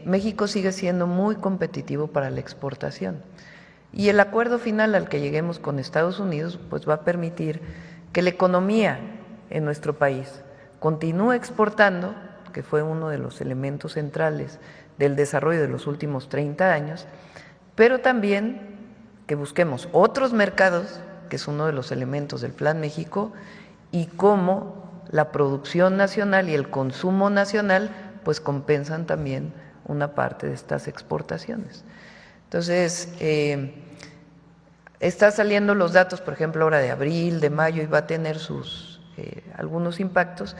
México sigue siendo muy competitivo para la exportación y el acuerdo final al que lleguemos con Estados Unidos pues va a permitir que la economía en nuestro país continúe exportando, que fue uno de los elementos centrales del desarrollo de los últimos 30 años, pero también que busquemos otros mercados, que es uno de los elementos del Plan México, y cómo la producción nacional y el consumo nacional pues compensan también una parte de estas exportaciones. Entonces, está saliendo los datos, por ejemplo, ahora de abril, de mayo, y va a tener algunos impactos,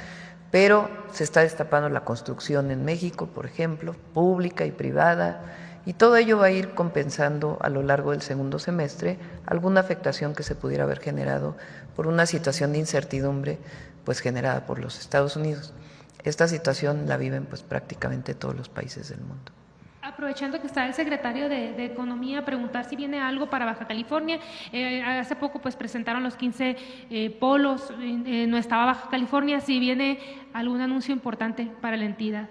pero se está destapando la construcción en México, por ejemplo, pública y privada, y todo ello va a ir compensando a lo largo del segundo semestre alguna afectación que se pudiera haber generado por una situación de incertidumbre pues generada por los Estados Unidos. Esta situación la viven pues prácticamente todos los países del mundo. Aprovechando que está el secretario de Economía, preguntar si viene algo para Baja California. Hace poco pues presentaron los 15 polos, no estaba Baja California, si viene algún anuncio importante para la entidad.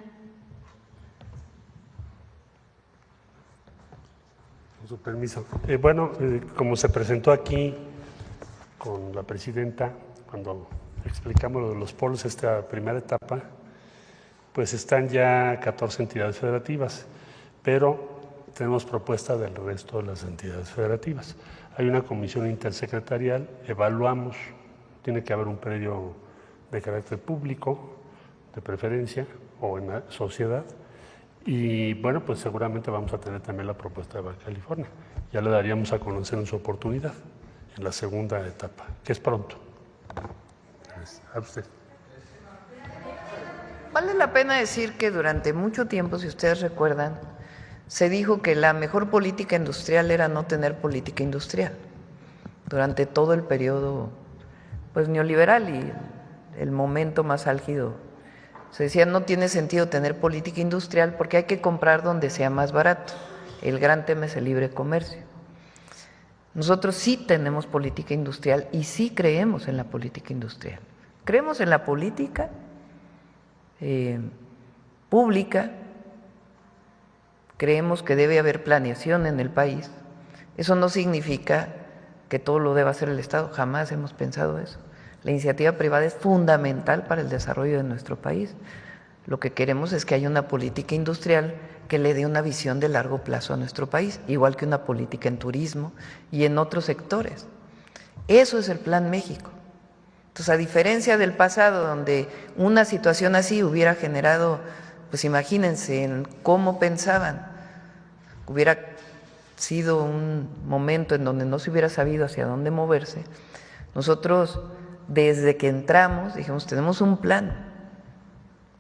Con su permiso. Como se presentó aquí con la presidenta, cuando explicamos lo de los polos, esta primera etapa, pues están ya 14 entidades federativas, pero tenemos propuesta del resto de las entidades federativas. Hay una comisión intersecretarial, evaluamos, tiene que haber un predio de carácter público, de preferencia, o en la sociedad, y bueno, pues seguramente vamos a tener también la propuesta de Baja California. Ya le daríamos a conocer en su oportunidad, en la segunda etapa, que es pronto. A usted. Vale la pena decir que durante mucho tiempo, si ustedes recuerdan, se dijo que la mejor política industrial era no tener política industrial. Durante todo el periodo pues neoliberal y el momento más álgido, se decía no tiene sentido tener política industrial porque hay que comprar donde sea más barato. El gran tema es el libre comercio. Nosotros sí tenemos política industrial y sí creemos en la política industrial. Creemos en la política pública, creemos que debe haber planeación en el país. Eso no significa que todo lo deba hacer el Estado, jamás hemos pensado eso. La iniciativa privada es fundamental para el desarrollo de nuestro país. Lo que queremos es que haya una política industrial que le dé una visión de largo plazo a nuestro país, igual que una política en turismo y en otros sectores. Eso es el Plan México. Entonces, a diferencia del pasado, donde una situación así hubiera generado, pues imagínense en cómo pensaban, hubiera sido un momento en donde no se hubiera sabido hacia dónde moverse. Nosotros, desde que entramos, dijimos, tenemos un plan,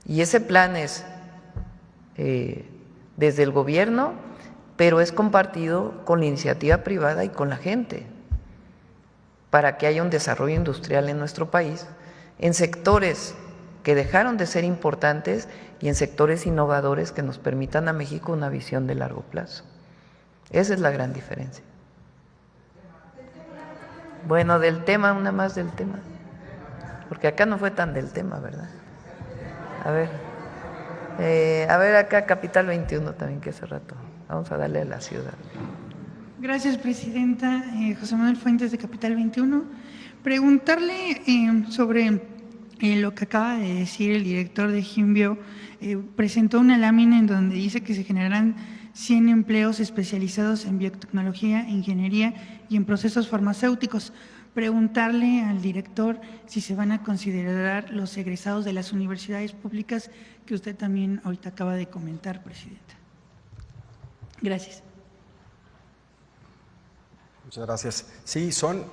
y ese plan es desde el gobierno, pero es compartido con la iniciativa privada y con la gente, para que haya un desarrollo industrial en nuestro país, en sectores que dejaron de ser importantes y en sectores innovadores que nos permitan a México una visión de largo plazo. Esa es la gran diferencia. Bueno, del tema, una más del tema, porque acá no fue tan del tema, ¿verdad? A ver. A ver acá, Capital 21 también, que hace rato. Vamos a darle a la ciudad. Gracias, presidenta. José Manuel Fuentes, de Capital 21. Preguntarle sobre lo que acaba de decir el director de Gimbio. Presentó una lámina en donde dice que se generarán 100 empleos especializados en biotecnología, ingeniería y en procesos farmacéuticos. Preguntarle al director si se van a considerar los egresados de las universidades públicas que usted también ahorita acaba de comentar, presidenta. Gracias. Muchas gracias. Sí, son,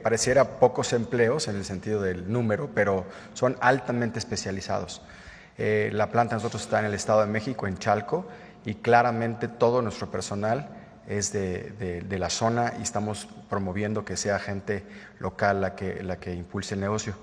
pareciera pocos empleos en el sentido del número, pero son altamente especializados. La planta de nosotros está en el Estado de México, en Chalco, y claramente todo nuestro personal es de la zona y estamos promoviendo que sea gente local la que impulse el negocio.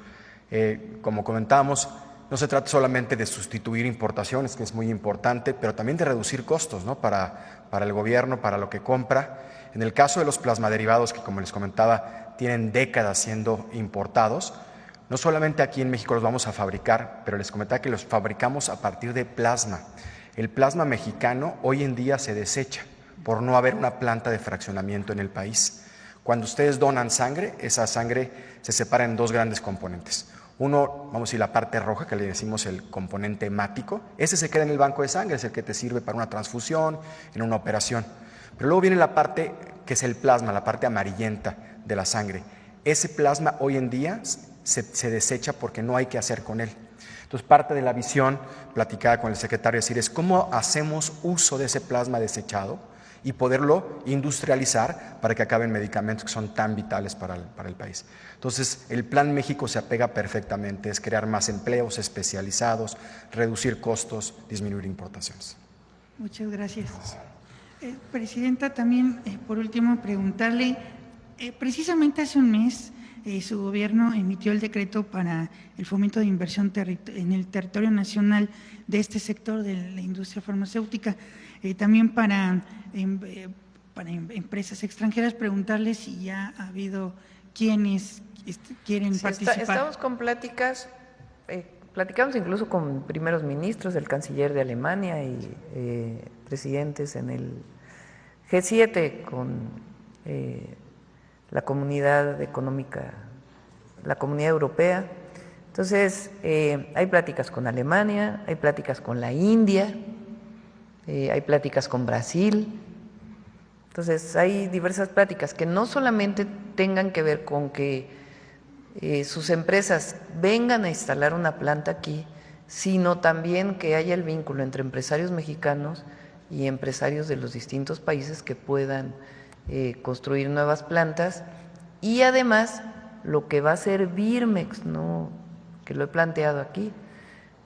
Como comentábamos, no se trata solamente de sustituir importaciones, que es muy importante, pero también de reducir costos, ¿no? Para el gobierno, para lo que compra. En el caso de los plasmaderivados, que como les comentaba, tienen décadas siendo importados, no solamente aquí en México los vamos a fabricar, pero les comentaba que los fabricamos a partir de plasma. El plasma mexicano hoy en día se desecha por no haber una planta de fraccionamiento en el país. Cuando ustedes donan sangre, esa sangre se separa en dos grandes componentes. Uno, vamos a decir, la parte roja, que le decimos el componente hemático, ese se queda en el banco de sangre, es el que te sirve para una transfusión, en una operación. Pero luego viene la parte que es el plasma, la parte amarillenta de la sangre. Ese plasma hoy en día se desecha porque no hay que hacer con él. Entonces, parte de la visión platicada con el secretario es decir, es cómo hacemos uso de ese plasma desechado y poderlo industrializar para que acaben medicamentos que son tan vitales para el país. Entonces, el Plan México se apega perfectamente, es crear más empleos especializados, reducir costos, disminuir importaciones. Muchas gracias. Presidenta, también, por último, preguntarle, precisamente hace un mes, su gobierno emitió el decreto para el fomento de inversión en el territorio nacional de este sector de la industria farmacéutica, también para empresas extranjeras. Preguntarle si ya ha habido quienes quieren participar. Estamos con pláticas, platicamos incluso con primeros ministros, el canciller de Alemania y presidentes en el G7 con la comunidad económica, la comunidad europea. Entonces, hay pláticas con Alemania, hay pláticas con la India, hay pláticas con Brasil. Entonces, hay diversas pláticas que no solamente tengan que ver con que sus empresas vengan a instalar una planta aquí, sino también que haya el vínculo entre empresarios mexicanos y empresarios de los distintos países que puedan construir nuevas plantas. Y además lo que va a hacer Birmex, ¿no?, que lo he planteado aquí.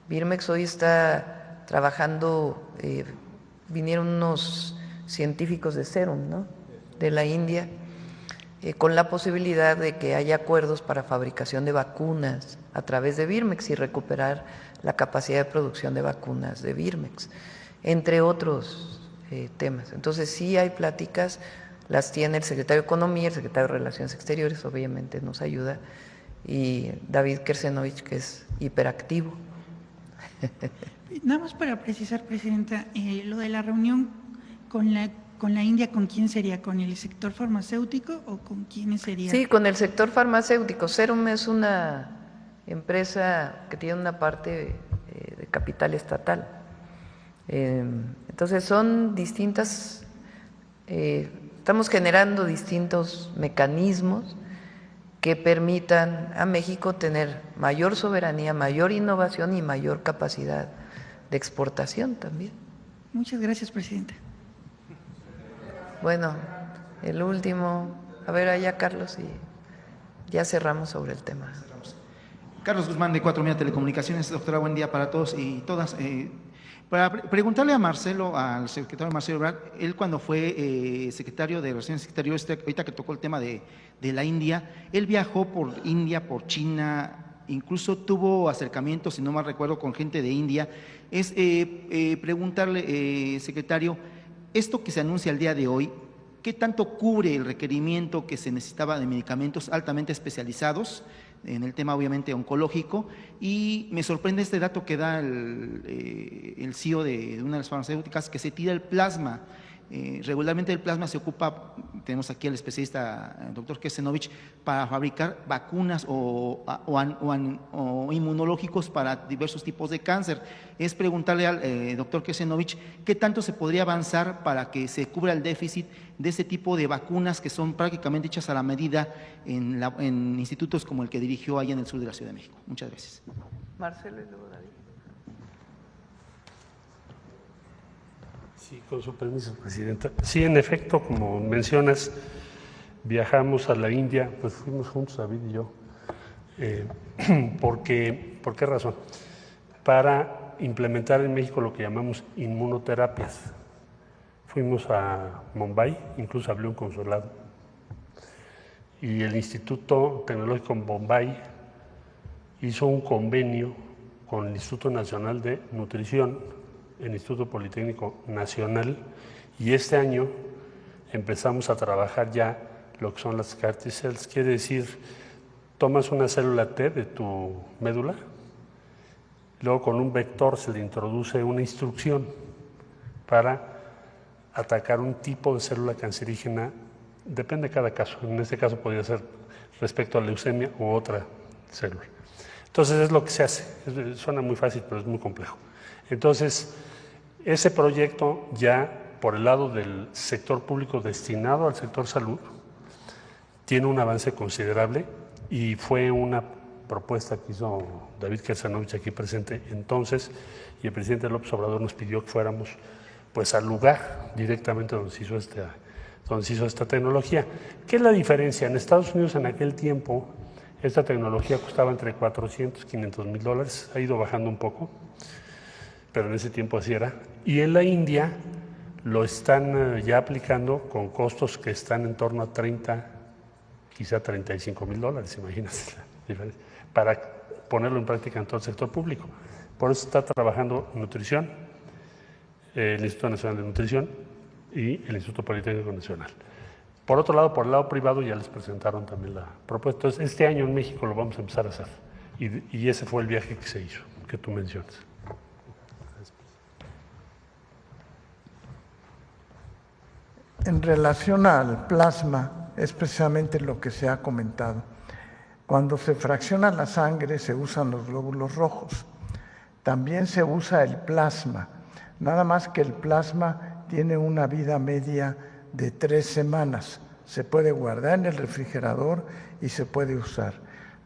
Birmex hoy está trabajando, vinieron unos científicos de Serum, ¿no?, de la India, con la posibilidad de que haya acuerdos para fabricación de vacunas a través de Birmex y recuperar la capacidad de producción de vacunas de Birmex, entre otros temas. Entonces sí hay pláticas, las tiene el secretario de Economía, el secretario de Relaciones Exteriores, obviamente nos ayuda, y David Kersenovich, que es hiperactivo. Nada más para precisar, presidenta, lo de la reunión con la India, ¿con quién sería? ¿Con el sector farmacéutico o con quiénes sería? Sí, con el sector farmacéutico. Serum es una empresa que tiene una parte de capital estatal. Entonces son distintas, estamos generando distintos mecanismos que permitan a México tener mayor soberanía, mayor innovación y mayor capacidad de exportación también. Muchas gracias, presidenta. Bueno, el último, a ver allá Carlos, y ya cerramos sobre el tema. Carlos Guzmán, de 4 Media Telecomunicaciones. Doctora, buen día para todos y todas. Para preguntarle a Marcelo, al secretario Marcelo Ebrard, él cuando fue secretario de Relaciones Exteriores, ahorita que tocó el tema de la India, él viajó por India, por China, incluso tuvo acercamientos, si no mal recuerdo, con gente de India. Es preguntarle, secretario, esto que se anuncia el día de hoy, ¿qué tanto cubre el requerimiento que se necesitaba de medicamentos altamente especializados en el tema obviamente oncológico, y me sorprende este dato que da el CEO de una de las farmacéuticas, que se tira el plasma. Regularmente el plasma se ocupa, tenemos aquí al especialista, el doctor Kesenovich, para fabricar vacunas o inmunológicos para diversos tipos de cáncer. Es preguntarle al doctor Kesenovich qué tanto se podría avanzar para que se cubra el déficit de ese tipo de vacunas que son prácticamente hechas a la medida en institutos como el que dirigió allá en el sur de la Ciudad de México. Muchas gracias. Marcelo y luego David. Sí, con su permiso, Presidenta. Sí, en efecto, como mencionas, viajamos a la India, pues fuimos juntos, David y yo. ¿Por qué razón? Para implementar en México lo que llamamos inmunoterapias. Fuimos a Mumbai, incluso hablé un consulado, y el Instituto Tecnológico en Bombay hizo un convenio con el Instituto Nacional de Nutrición, el Instituto Politécnico Nacional, y este año empezamos a trabajar ya lo que son las CAR T-cells. Quiere decir, tomas una célula T de tu médula, luego con un vector se le introduce una instrucción para atacar un tipo de célula cancerígena, depende de cada caso. En este caso podría ser respecto a leucemia u otra célula. Entonces es lo que se hace. Suena muy fácil, pero es muy complejo. Entonces, ese proyecto ya por el lado del sector público destinado al sector salud tiene un avance considerable, y fue una propuesta que hizo David Kesenovich aquí presente entonces, y el presidente López Obrador nos pidió que fuéramos pues al lugar directamente donde se hizo esta tecnología. ¿Qué es la diferencia? En Estados Unidos en aquel tiempo esta tecnología costaba entre $400 y $500,000, ha ido bajando un poco, pero en ese tiempo así era. Y en la India lo están ya aplicando con costos que están en torno a 30, quizá $35,000, imagínate la diferencia, para ponerlo en práctica en todo el sector público. Por eso está trabajando nutrición, el Instituto Nacional de Nutrición y el Instituto Politécnico Nacional. Por otro lado, por el lado privado ya les presentaron también la propuesta. Entonces, este año en México lo vamos a empezar a hacer, y ese fue el viaje que se hizo, que tú mencionas. En relación al plasma, es precisamente lo que se ha comentado. Cuando se fracciona la sangre se usan los glóbulos rojos. También se usa el plasma, nada más que el plasma tiene una vida media de 3 semanas. Se puede guardar en el refrigerador y se puede usar.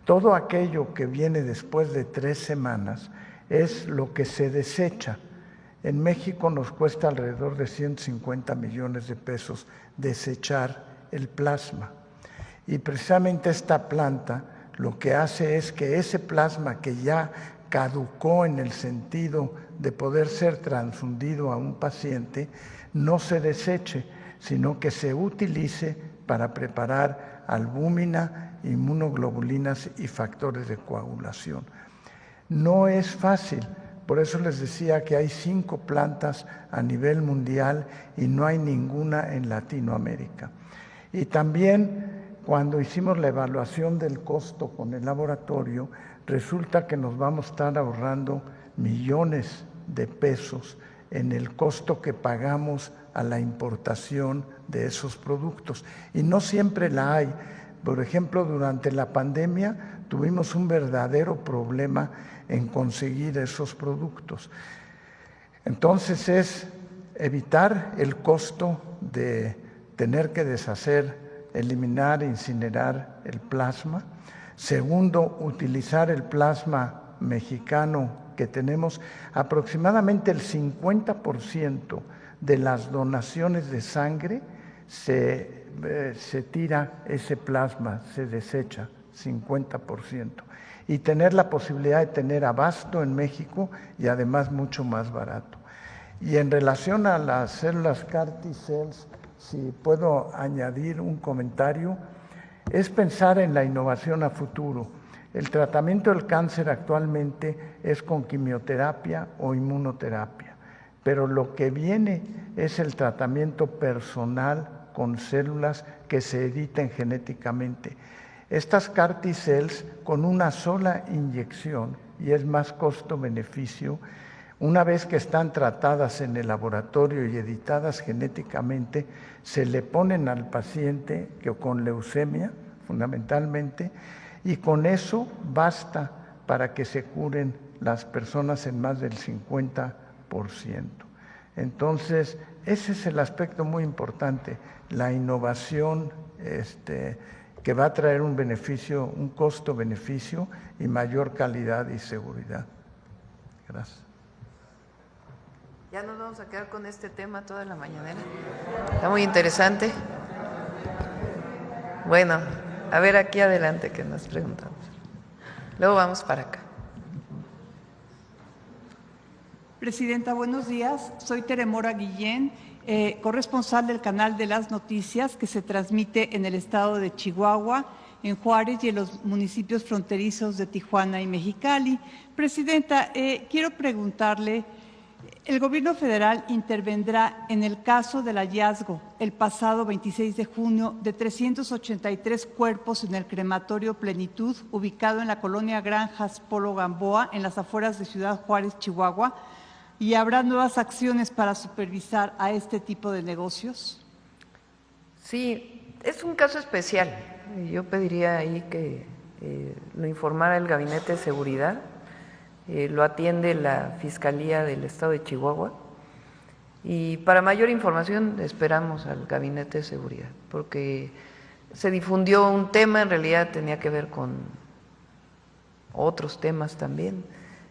Todo aquello que viene después de 3 semanas es lo que se desecha. En México nos cuesta alrededor de 150 millones de pesos desechar el plasma. Y precisamente esta planta lo que hace es que ese plasma que ya caducó en el sentido de poder ser transfundido a un paciente, no se deseche, sino que se utilice para preparar albúmina, inmunoglobulinas y factores de coagulación. No es fácil. Por eso les decía que hay 5 plantas a nivel mundial y no hay ninguna en Latinoamérica. Y también cuando hicimos la evaluación del costo con el laboratorio, resulta que nos vamos a estar ahorrando millones de pesos en el costo que pagamos a la importación de esos productos. Y no siempre la hay. Por ejemplo, durante la pandemia tuvimos un verdadero problema en conseguir esos productos. Entonces es evitar el costo de tener que deshacer, eliminar, incinerar el plasma. Segundo, utilizar el plasma mexicano que tenemos. Aproximadamente el 50% de las donaciones de sangre se tira ese plasma, se desecha, 50%. Y tener la posibilidad de tener abasto en México y además mucho más barato. Y en relación a las células CAR T-cells, si puedo añadir un comentario, es pensar en la innovación a futuro. El tratamiento del cáncer actualmente es con quimioterapia o inmunoterapia, pero lo que viene es el tratamiento personal con células que se editen genéticamente. Estas CAR T-cells con una sola inyección, y es más costo-beneficio, una vez que están tratadas en el laboratorio y editadas genéticamente, se le ponen al paciente que con leucemia, fundamentalmente, y con eso basta para que se curen las personas en más del 50%. Entonces, ese es el aspecto muy importante, la innovación que va a traer un beneficio, un costo-beneficio y mayor calidad y seguridad. Gracias. Ya nos vamos a quedar con este tema toda la mañanera. Está muy interesante. Bueno, a ver aquí adelante que nos preguntamos. Luego vamos para acá. Presidenta, buenos días. Soy Teremora Guillén, corresponsal del canal de las noticias que se transmite en el estado de Chihuahua, en Juárez y en los municipios fronterizos de Tijuana y Mexicali. Presidenta, quiero preguntarle, el gobierno federal intervendrá en el caso del hallazgo el pasado 26 de junio de 383 cuerpos en el crematorio Plenitud, ubicado en la colonia Granjas Polo Gamboa, en las afueras de Ciudad Juárez, Chihuahua, y habrá nuevas acciones para supervisar a este tipo de negocios. Sí, es un caso especial. Yo pediría ahí que lo informara el Gabinete de Seguridad. Lo atiende la Fiscalía del Estado de Chihuahua y para mayor información esperamos al Gabinete de Seguridad, porque se difundió un tema, en realidad tenía que ver con otros temas también.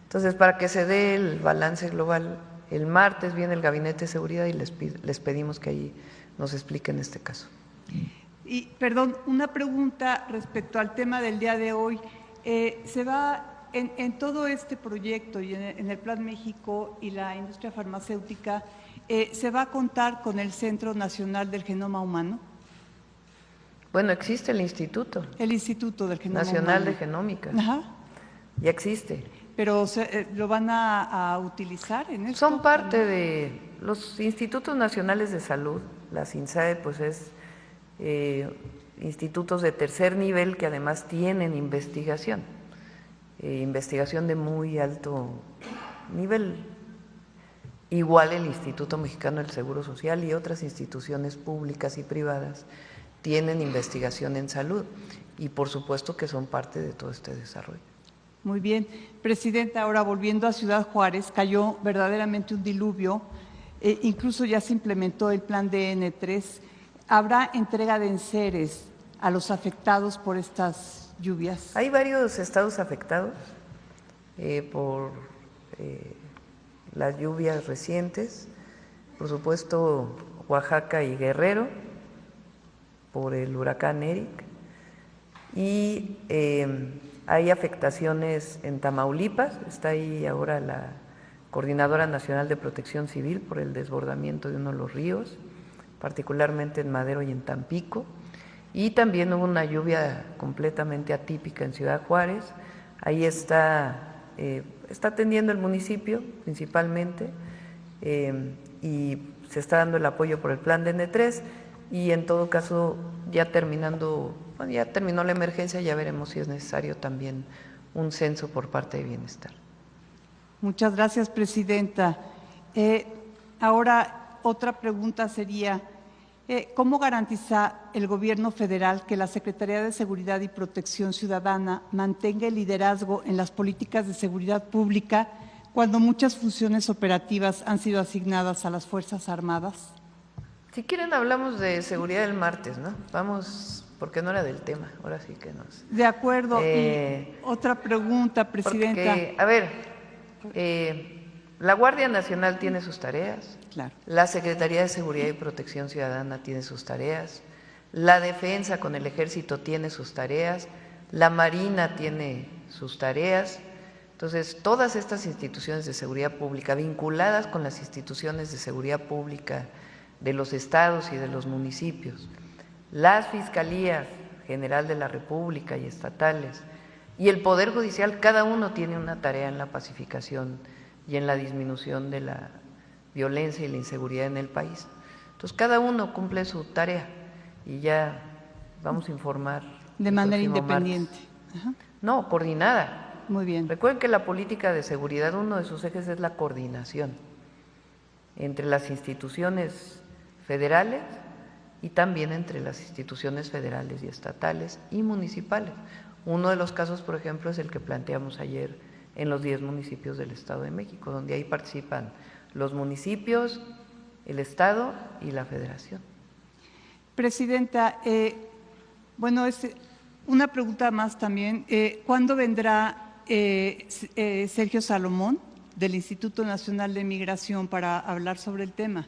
Entonces, para que se dé el balance global, el martes viene el Gabinete de Seguridad y les pedimos que ahí nos expliquen este caso. Y, perdón, una pregunta respecto al tema del día de hoy. Se va… En todo este proyecto y en el Plan México y la industria farmacéutica, ¿se va a contar con el Centro Nacional del Genoma Humano? Bueno, existe el instituto. El Instituto del Genoma Nacional Humano. de Genómica. Ajá. Ya existe. ¿Pero lo van a utilizar en esto? Son parte de los institutos nacionales de salud. La INSAE, pues es institutos de tercer nivel que además tienen investigación. Investigación de muy alto nivel, igual el Instituto Mexicano del Seguro Social y otras instituciones públicas y privadas tienen investigación en salud y por supuesto que son parte de todo este desarrollo. Muy bien. Presidenta, ahora volviendo a Ciudad Juárez, cayó verdaderamente un diluvio, incluso ya se implementó el plan DN3. ¿Habrá entrega de enseres a los afectados por estas lluvias? Hay varios estados afectados por las lluvias recientes, por supuesto Oaxaca y Guerrero, por el huracán Eric, y hay afectaciones en Tamaulipas, está ahí ahora la Coordinadora Nacional de Protección Civil por el desbordamiento de uno de los ríos, particularmente en Madero y en Tampico. Y también hubo una lluvia completamente atípica en Ciudad Juárez. Ahí está atendiendo el municipio principalmente y se está dando el apoyo por el plan DN3 y en todo caso ya terminó la emergencia, ya veremos si es necesario también un censo por parte de Bienestar. Muchas gracias, Presidenta. Ahora otra pregunta sería… ¿Cómo garantiza el Gobierno federal que la Secretaría de Seguridad y Protección Ciudadana mantenga el liderazgo en las políticas de seguridad pública cuando muchas funciones operativas han sido asignadas a las Fuerzas Armadas? Si quieren hablamos de seguridad el martes, ¿no? Vamos, porque no era del tema, ahora sí que nos… De acuerdo. Y otra pregunta, Presidenta. Porque, a ver, la Guardia Nacional tiene sus tareas, claro. La Secretaría de Seguridad y Protección Ciudadana tiene sus tareas, la Defensa con el Ejército tiene sus tareas, la Marina tiene sus tareas. Entonces, todas estas instituciones de seguridad pública vinculadas con las instituciones de seguridad pública de los estados y de los municipios, las Fiscalías General de la República y estatales y el Poder Judicial, cada uno tiene una tarea en la pacificación y en la disminución de la violencia y la inseguridad en el país. Entonces, cada uno cumple su tarea y ya vamos a informar De manera independiente. No, coordinada. Muy bien. Recuerden que la política de seguridad, uno de sus ejes es la coordinación entre las instituciones federales y también entre las instituciones federales y estatales y municipales. Uno de los casos, por ejemplo, es el que planteamos ayer en los 10 municipios del Estado de México, donde ahí participan los municipios, el Estado y la Federación. Presidenta, bueno, es una pregunta más también. ¿Cuándo vendrá Sergio Salomón del Instituto Nacional de Migración para hablar sobre el tema?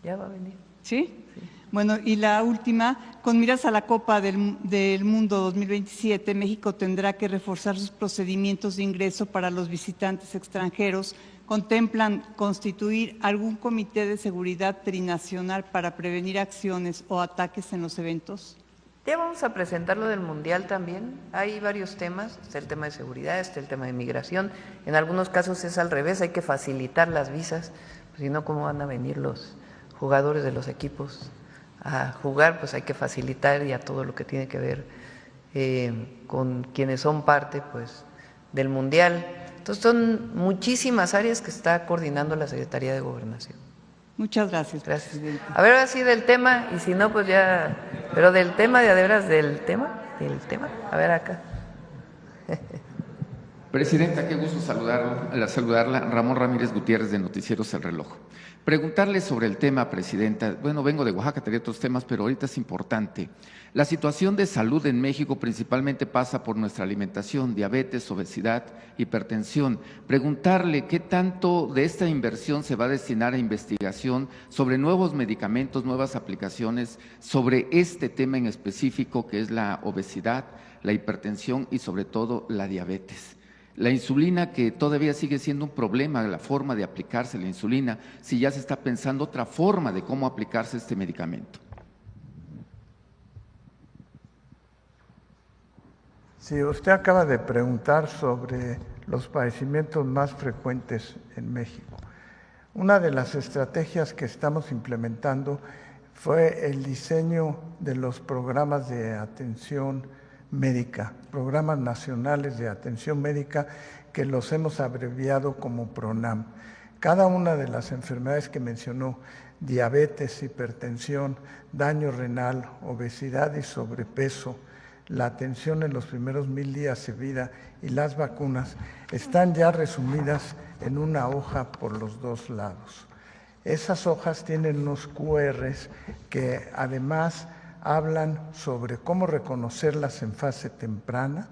Ya va a venir. ¿Sí? Bueno, y la última, con miras a la Copa del Mundo 2027, México tendrá que reforzar sus procedimientos de ingreso para los visitantes extranjeros. ¿Contemplan constituir algún comité de seguridad trinacional para prevenir acciones o ataques en los eventos? Ya vamos a presentar lo del Mundial también. Hay varios temas, está el tema de seguridad, está el tema de migración. En algunos casos es al revés, hay que facilitar las visas, pues, si no, ¿cómo van a venir los jugadores de los equipos a jugar? Pues hay que facilitar ya todo lo que tiene que ver con quienes son parte, pues, del Mundial. Entonces son muchísimas áreas que está coordinando la Secretaría de Gobernación. Muchas gracias. Gracias. A ver, ahora sí del tema, y si no, pues ya, pero del tema, de veras, del tema, a ver acá. Presidenta, qué gusto saludarla. Ramón Ramírez Gutiérrez, de Noticieros El Reloj. Preguntarle sobre el tema, Presidenta. Bueno, vengo de Oaxaca, tenía otros temas, pero ahorita es importante. La situación de salud en México principalmente pasa por nuestra alimentación, diabetes, obesidad, hipertensión. Preguntarle qué tanto de esta inversión se va a destinar a investigación sobre nuevos medicamentos, nuevas aplicaciones, sobre este tema en específico que es la obesidad, la hipertensión y sobre todo la diabetes. La insulina, que todavía sigue siendo un problema, la forma de aplicarse la insulina, si ya se está pensando otra forma de cómo aplicarse este medicamento. Sí, usted acaba de preguntar sobre los padecimientos más frecuentes en México. Una de las estrategias que estamos implementando fue el diseño de los programas de atención médica, programas nacionales de atención médica, que los hemos abreviado como PRONAM. Cada una de las enfermedades que mencionó, diabetes, hipertensión, daño renal, obesidad y sobrepeso, la atención en los primeros 1000 días de vida y las vacunas, están ya resumidas en una hoja por los dos lados. Esas hojas tienen unos QRs que además hablan sobre cómo reconocerlas en fase temprana,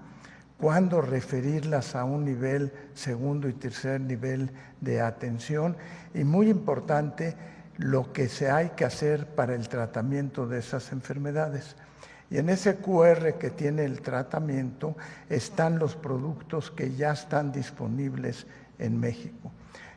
cuándo referirlas a un nivel, segundo y tercer nivel de atención, y muy importante, lo que hay que hacer para el tratamiento de esas enfermedades. Y en ese QR que tiene el tratamiento están los productos que ya están disponibles en México.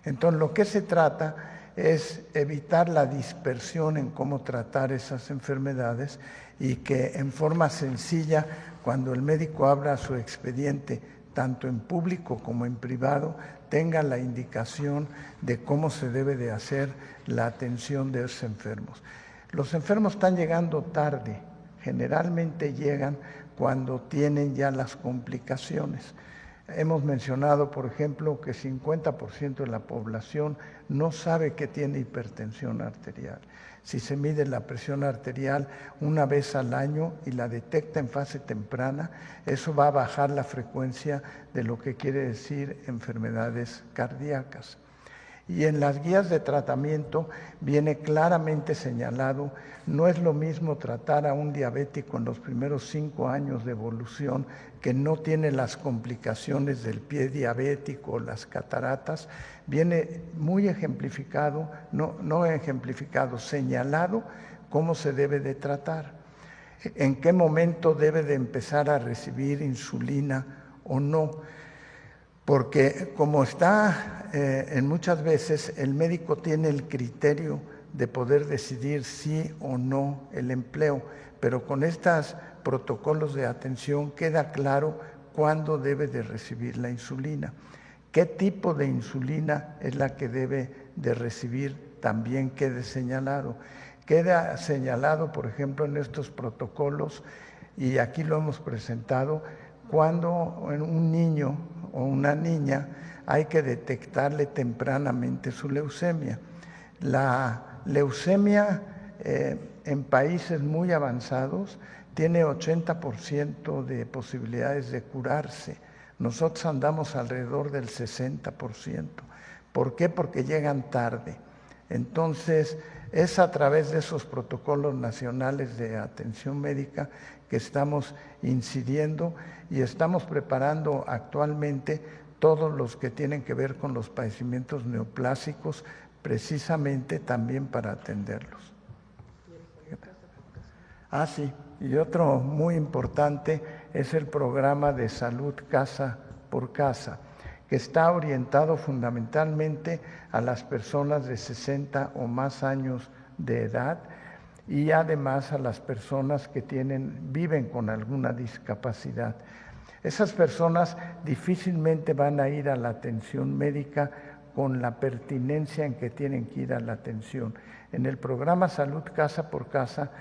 Entonces, lo que se trata es evitar la dispersión en cómo tratar esas enfermedades y que en forma sencilla, cuando el médico abra su expediente, tanto en público como en privado, tenga la indicación de cómo se debe de hacer la atención de esos enfermos. Los enfermos están llegando tarde, generalmente llegan cuando tienen ya las complicaciones. Hemos mencionado, por ejemplo, que 50% de la población no sabe que tiene hipertensión arterial. Si se mide la presión arterial una vez al año y la detecta en fase temprana, eso va a bajar la frecuencia de lo que quiere decir enfermedades cardíacas. Y en las guías de tratamiento viene claramente señalado, no es lo mismo tratar a un diabético en los primeros 5 años de evolución que no tiene las complicaciones del pie diabético o las cataratas, viene muy ejemplificado, no ejemplificado, señalado cómo se debe de tratar, en qué momento debe de empezar a recibir insulina o no. Porque como está en muchas veces, el médico tiene el criterio de poder decidir sí o no el empleo, pero con estos protocolos de atención queda claro cuándo debe de recibir la insulina. ¿Qué tipo de insulina es la que debe de recibir? También quede señalado. Queda señalado, por ejemplo, en estos protocolos, y aquí lo hemos presentado, cuando un niño o una niña hay que detectarle tempranamente su leucemia. La leucemia en países muy avanzados tiene 80% de posibilidades de curarse. Nosotros andamos alrededor del 60%. ¿Por qué? Porque llegan tarde. Entonces, es a través de esos protocolos nacionales de atención médica que estamos incidiendo y estamos preparando actualmente todos los que tienen que ver con los padecimientos neoplásicos, precisamente también para atenderlos. Sí, y otro muy importante es el programa de salud casa por casa, que está orientado fundamentalmente a las personas de 60 o más años de edad y además a las personas que viven con alguna discapacidad. Esas personas difícilmente van a ir a la atención médica con la pertinencia en que tienen que ir a la atención. En el programa Salud Casa por Casa,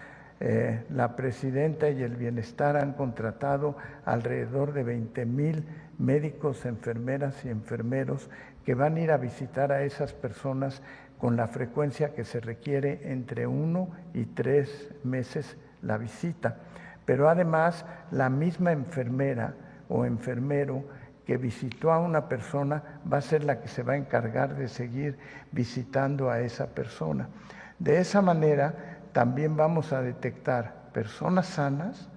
la Presidenta y el Bienestar han contratado alrededor de 20,000 médicos, enfermeras y enfermeros que van a ir a visitar a esas personas con la frecuencia que se requiere, entre 1 y 3 meses la visita. Pero además, la misma enfermera o enfermero que visitó a una persona va a ser la que se va a encargar de seguir visitando a esa persona. De esa manera, también vamos a detectar personas sanas,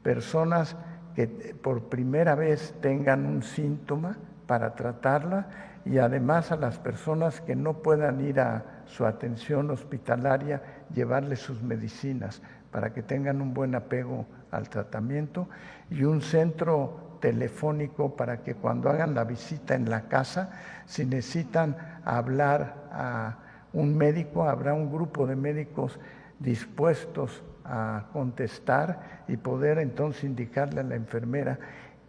personas que por primera vez tengan un síntoma para tratarla y además a las personas que no puedan ir a su atención hospitalaria, llevarles sus medicinas para que tengan un buen apego al tratamiento y un centro telefónico para que cuando hagan la visita en la casa, si necesitan hablar a un médico, habrá un grupo de médicos dispuestos a contestar y poder entonces indicarle a la enfermera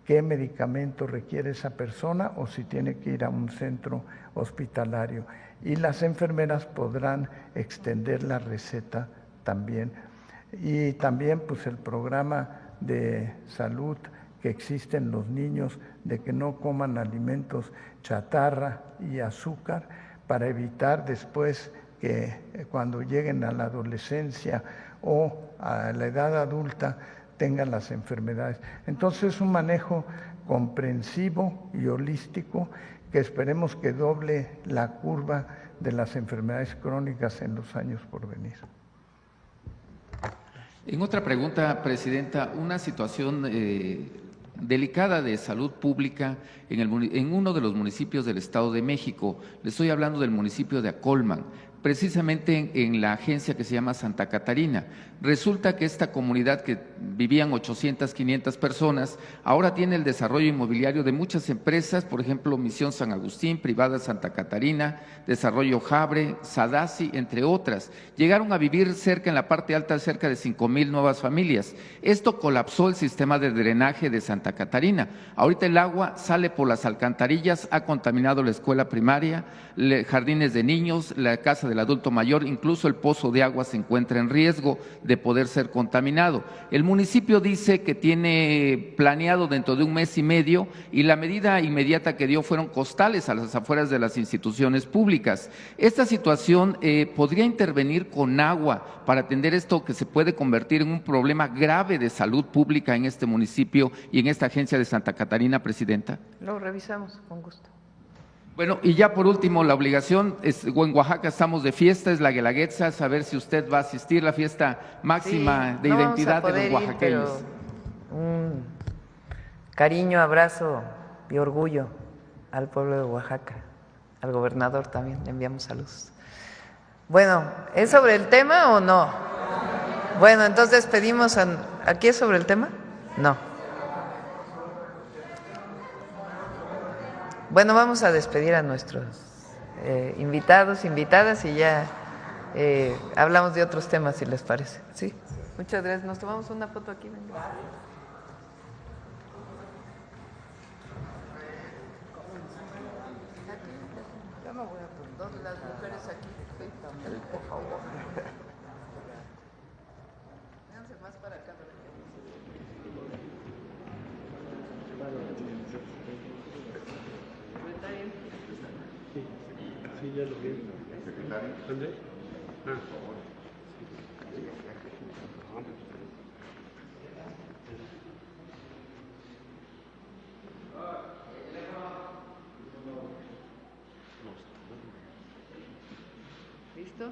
qué medicamento requiere esa persona o si tiene que ir a un centro hospitalario. Y las enfermeras podrán extender la receta también. Y también pues el programa de salud que existe en los niños de que no coman alimentos chatarra y azúcar para evitar después que cuando lleguen a la adolescencia o a la edad adulta tengan las enfermedades. Entonces es un manejo comprensivo y holístico que esperemos que doble la curva de las enfermedades crónicas en los años por venir. En otra pregunta, Presidenta, una situación delicada de salud pública en uno de los municipios del Estado de México. Le estoy hablando del municipio de Acolman, precisamente en la agencia que se llama Santa Catarina. Resulta que esta comunidad que vivían 800, 500 personas, ahora tiene el desarrollo inmobiliario de muchas empresas, por ejemplo, Misión San Agustín, Privada Santa Catarina, Desarrollo Jabre, Sadasi, entre otras. Llegaron a vivir en la parte alta, cerca de 5,000 nuevas familias. Esto colapsó el sistema de drenaje de Santa Catarina. Ahorita el agua sale por las alcantarillas, ha contaminado la escuela primaria, jardines de niños, la casa del adulto mayor, incluso el pozo de agua se encuentra en riesgo de poder ser contaminado. El municipio dice que tiene planeado dentro de 1 mes y medio y la medida inmediata que dio fueron costales a las afueras de las instituciones públicas. Esta situación podría intervenir con agua para atender esto que se puede convertir en un problema grave de salud pública en este municipio y en esta agencia de Santa Catarina, Presidenta. Lo revisamos con gusto. Bueno, y ya por último, la obligación, en Oaxaca estamos de fiesta, es la Guelaguetza, saber si usted va a asistir a la fiesta máxima de identidad de los oaxaqueños. Un cariño, abrazo y orgullo al pueblo de Oaxaca, al gobernador también, le enviamos saludos. Bueno, ¿es sobre el tema o no? Bueno, entonces pedimos, ¿aquí es sobre el tema? No. Bueno, vamos a despedir a nuestros invitados, invitadas y ya hablamos de otros temas, si les parece. Sí, muchas gracias. Nos tomamos una foto aquí. Venga. Yo me voy a poner las mujeres aquí, por favor. Véanse más para acá. ya lo vi. ¿Dónde? Ah. ¿Listo?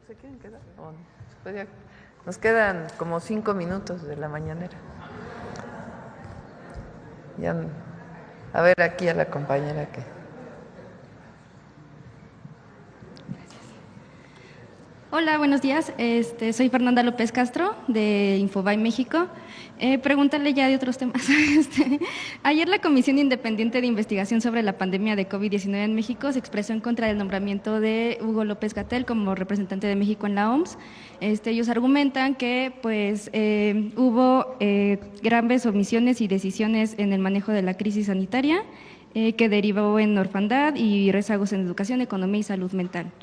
¿Se quieren quedar? Nos quedan como 5 minutos de la mañanera. Ya, a ver aquí a la compañera que... Hola, buenos días. Soy Fernanda López Castro de Infobae México. Preguntarle ya de otros temas. Ayer la Comisión Independiente de Investigación sobre la Pandemia de COVID-19 en México se expresó en contra del nombramiento de Hugo López-Gatell como representante de México en la OMS. Ellos argumentan que pues, hubo graves omisiones y decisiones en el manejo de la crisis sanitaria que derivó en orfandad y rezagos en educación, economía y salud mental.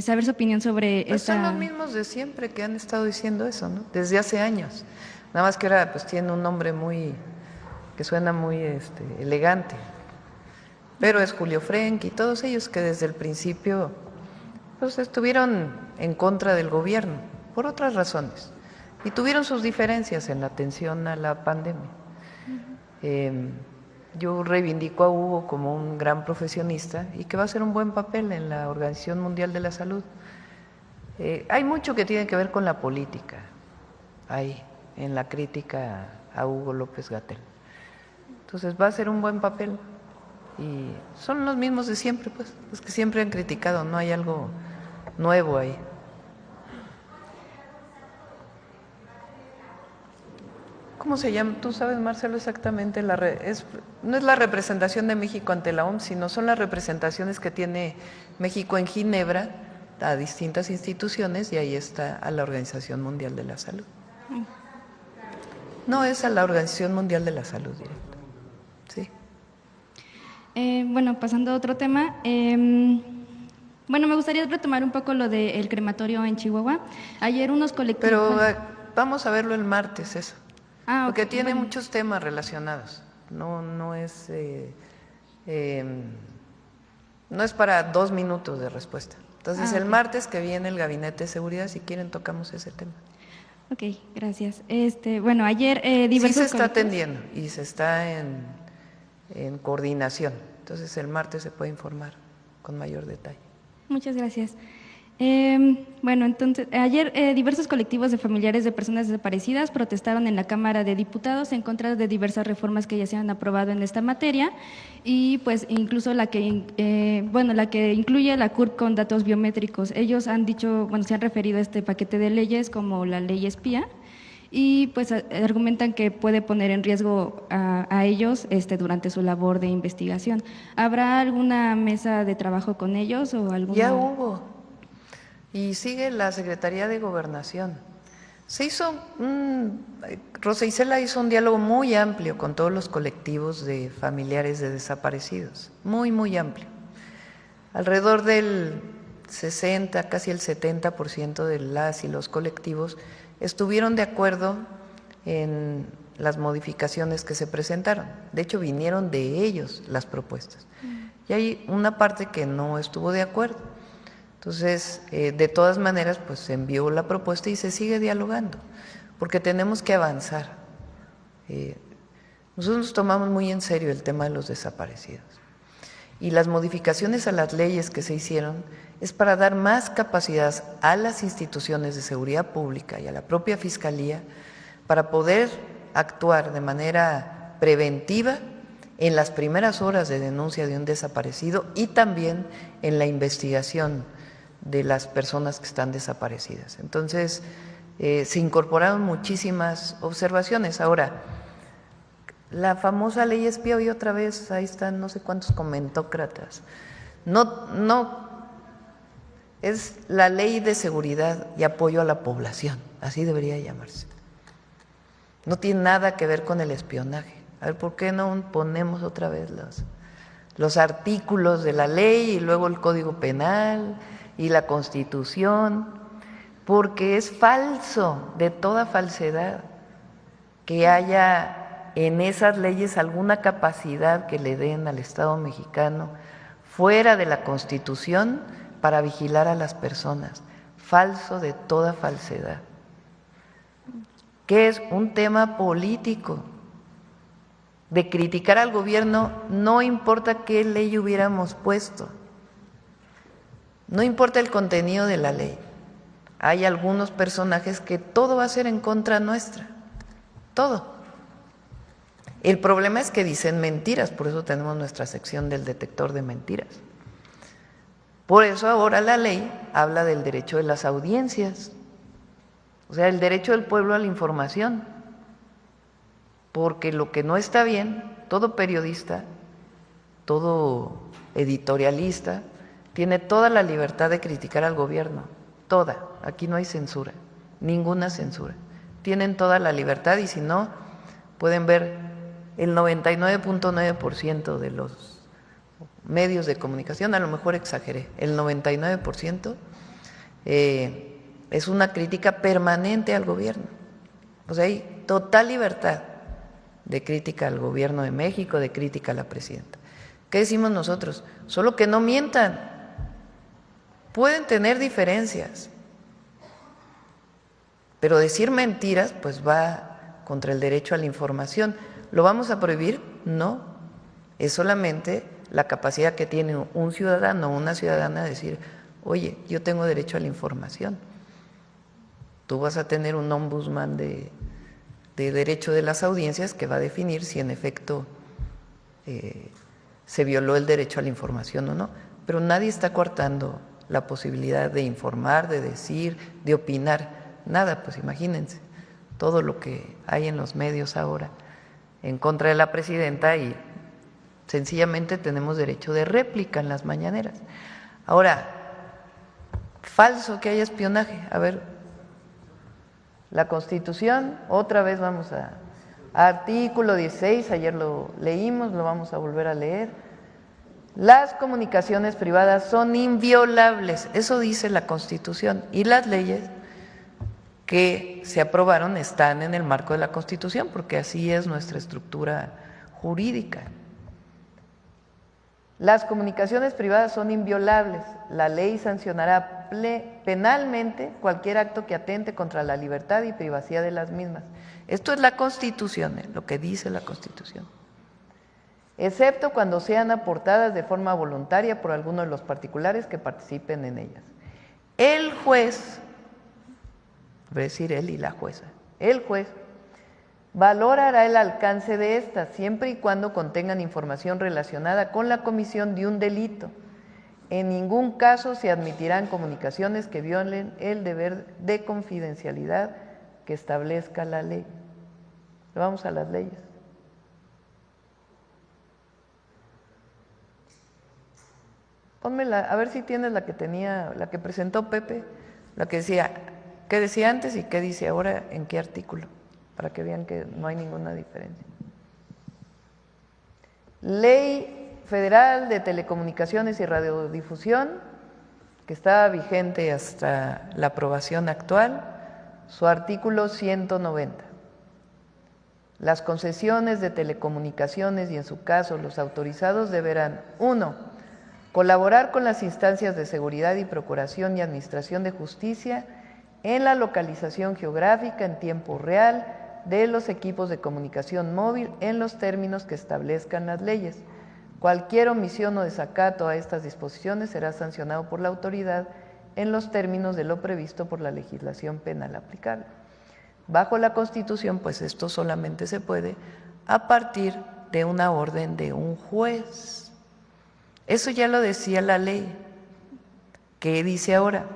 Saber su opinión sobre pues esta... Son los mismos de siempre que han estado diciendo eso, ¿no? Desde hace años. Nada más que ahora pues tiene un nombre que suena muy elegante. Pero es Julio Frenk y todos ellos que desde el principio pues estuvieron en contra del gobierno por otras razones y tuvieron sus diferencias en la atención a la pandemia. Yo reivindico a Hugo como un gran profesionista y que va a hacer un buen papel en la Organización Mundial de la Salud. Hay mucho que tiene que ver con la política, ahí, en la crítica a Hugo López-Gatell. Entonces va a hacer un buen papel y son los mismos de siempre, pues, los que siempre han criticado, no hay algo nuevo ahí. ¿Cómo se llama? Tú sabes, Marcelo, exactamente. No es la representación de México ante la OMS, sino son las representaciones que tiene México en Ginebra a distintas instituciones y ahí está a la Organización Mundial de la Salud. No, es a la Organización Mundial de la Salud directo. Sí. Bueno, pasando a otro tema. Bueno, me gustaría retomar un poco lo del crematorio en Chihuahua. Ayer unos colectivos... Pero vamos a verlo el martes, eso. Porque tiene muchos temas relacionados. No es para 2 minutos de respuesta. Entonces, el martes que viene el Gabinete de Seguridad, si quieren, tocamos ese tema. Ok, gracias. Bueno, ayer diversos sí se está atendiendo y se está en coordinación. Entonces, el martes se puede informar con mayor detalle. Muchas gracias. Bueno, entonces, ayer diversos colectivos de familiares de personas desaparecidas protestaron en la Cámara de Diputados en contra de diversas reformas que ya se han aprobado en esta materia y pues incluso la que incluye la CURP con datos biométricos. Ellos han dicho, se han referido a este paquete de leyes como la ley espía y pues argumentan que puede poner en riesgo a ellos durante su labor de investigación. ¿Habrá alguna mesa de trabajo con ellos o alguna? Ya hubo. Y sigue la Secretaría de Gobernación. Rosa Isela hizo un diálogo muy amplio con todos los colectivos de familiares de desaparecidos, muy, muy amplio. Alrededor del 60, casi el 70% de las y los colectivos estuvieron de acuerdo en las modificaciones que se presentaron. De hecho, vinieron de ellos las propuestas. Y hay una parte que no estuvo de acuerdo. Entonces, de todas maneras, pues se envió la propuesta y se sigue dialogando, porque tenemos que avanzar. Nosotros nos tomamos muy en serio el tema de los desaparecidos. Y las modificaciones a las leyes que se hicieron es para dar más capacidad a las instituciones de seguridad pública y a la propia Fiscalía para poder actuar de manera preventiva en las primeras horas de denuncia de un desaparecido y también en la investigación de las personas que están desaparecidas. Entonces, se incorporaron muchísimas observaciones. Ahora, la famosa ley espía, hoy otra vez, ahí están no sé cuántos comentócratas. No, es la ley de seguridad y apoyo a la población, así debería llamarse. No tiene nada que ver con el espionaje. A ver, ¿por qué no ponemos otra vez los artículos de la ley y luego el Código Penal y la Constitución? Porque es falso, de toda falsedad, que haya en esas leyes alguna capacidad que le den al Estado mexicano fuera de la Constitución para vigilar a las personas. Falso de toda falsedad. Que es un tema político, de criticar al gobierno, no importa qué ley hubiéramos puesto, no importa el contenido de la ley. Hay algunos personajes que todo va a ser en contra nuestra, todo. El problema es que dicen mentiras, por eso tenemos nuestra sección del detector de mentiras. Por eso ahora la ley habla del derecho de las audiencias, o sea, el derecho del pueblo a la información. Porque lo que no está bien, todo periodista, todo editorialista, tiene toda la libertad de criticar al gobierno, toda, aquí no hay censura, ninguna censura, tienen toda la libertad y si no, pueden ver el 99.9% de los medios de comunicación, a lo mejor exageré, el 99% es una crítica permanente al gobierno, o sea, hay total libertad de crítica al gobierno de México, de crítica a la presidenta. ¿Qué decimos nosotros? Solo que no mientan. Pueden tener diferencias, pero decir mentiras pues va contra el derecho a la información. ¿Lo vamos a prohibir? No. Es solamente la capacidad que tiene un ciudadano o una ciudadana de decir, oye, yo tengo derecho a la información. Tú vas a tener un ombudsman de derecho de las audiencias que va a definir si en efecto se violó el derecho a la información o no, pero nadie está coartando la posibilidad de informar, de decir, de opinar, nada, pues imagínense todo lo que hay en los medios ahora en contra de la presidenta y sencillamente tenemos derecho de réplica en las mañaneras. Ahora, falso que haya espionaje, a ver, la Constitución, otra vez vamos a artículo 16, ayer lo leímos, lo vamos a volver a leer. Las comunicaciones privadas son inviolables, eso dice la Constitución, y las leyes que se aprobaron están en el marco de la Constitución, porque así es nuestra estructura jurídica. Las comunicaciones privadas son inviolables. La ley sancionará penalmente cualquier acto que atente contra la libertad y privacidad de las mismas. Esto es la Constitución, lo que dice la Constitución. Excepto cuando sean aportadas de forma voluntaria por alguno de los particulares que participen en ellas. El juez, voy a decir él y la jueza, el juez valorará el alcance de estas siempre y cuando contengan información relacionada con la comisión de un delito. En ningún caso se admitirán comunicaciones que violen el deber de confidencialidad que establezca la ley. Vamos a las leyes. Pónmela, a ver si tienes la que tenía, la que presentó Pepe, la que decía, ¿qué decía antes y qué dice ahora en qué artículo? Para que vean que no hay ninguna diferencia. Ley Federal de Telecomunicaciones y Radiodifusión, que estaba vigente hasta la aprobación actual, su artículo 190. Las concesiones de telecomunicaciones y en su caso los autorizados deberán 1. Colaborar con las instancias de seguridad y procuración y administración de justicia en la localización geográfica en tiempo real de los equipos de comunicación móvil en los términos que establezcan las leyes. Cualquier omisión o desacato a estas disposiciones será sancionado por la autoridad en los términos de lo previsto por la legislación penal aplicable. Bajo la Constitución, pues esto solamente se puede a partir de una orden de un juez. Eso ya lo decía la ley. ¿Qué dice ahora?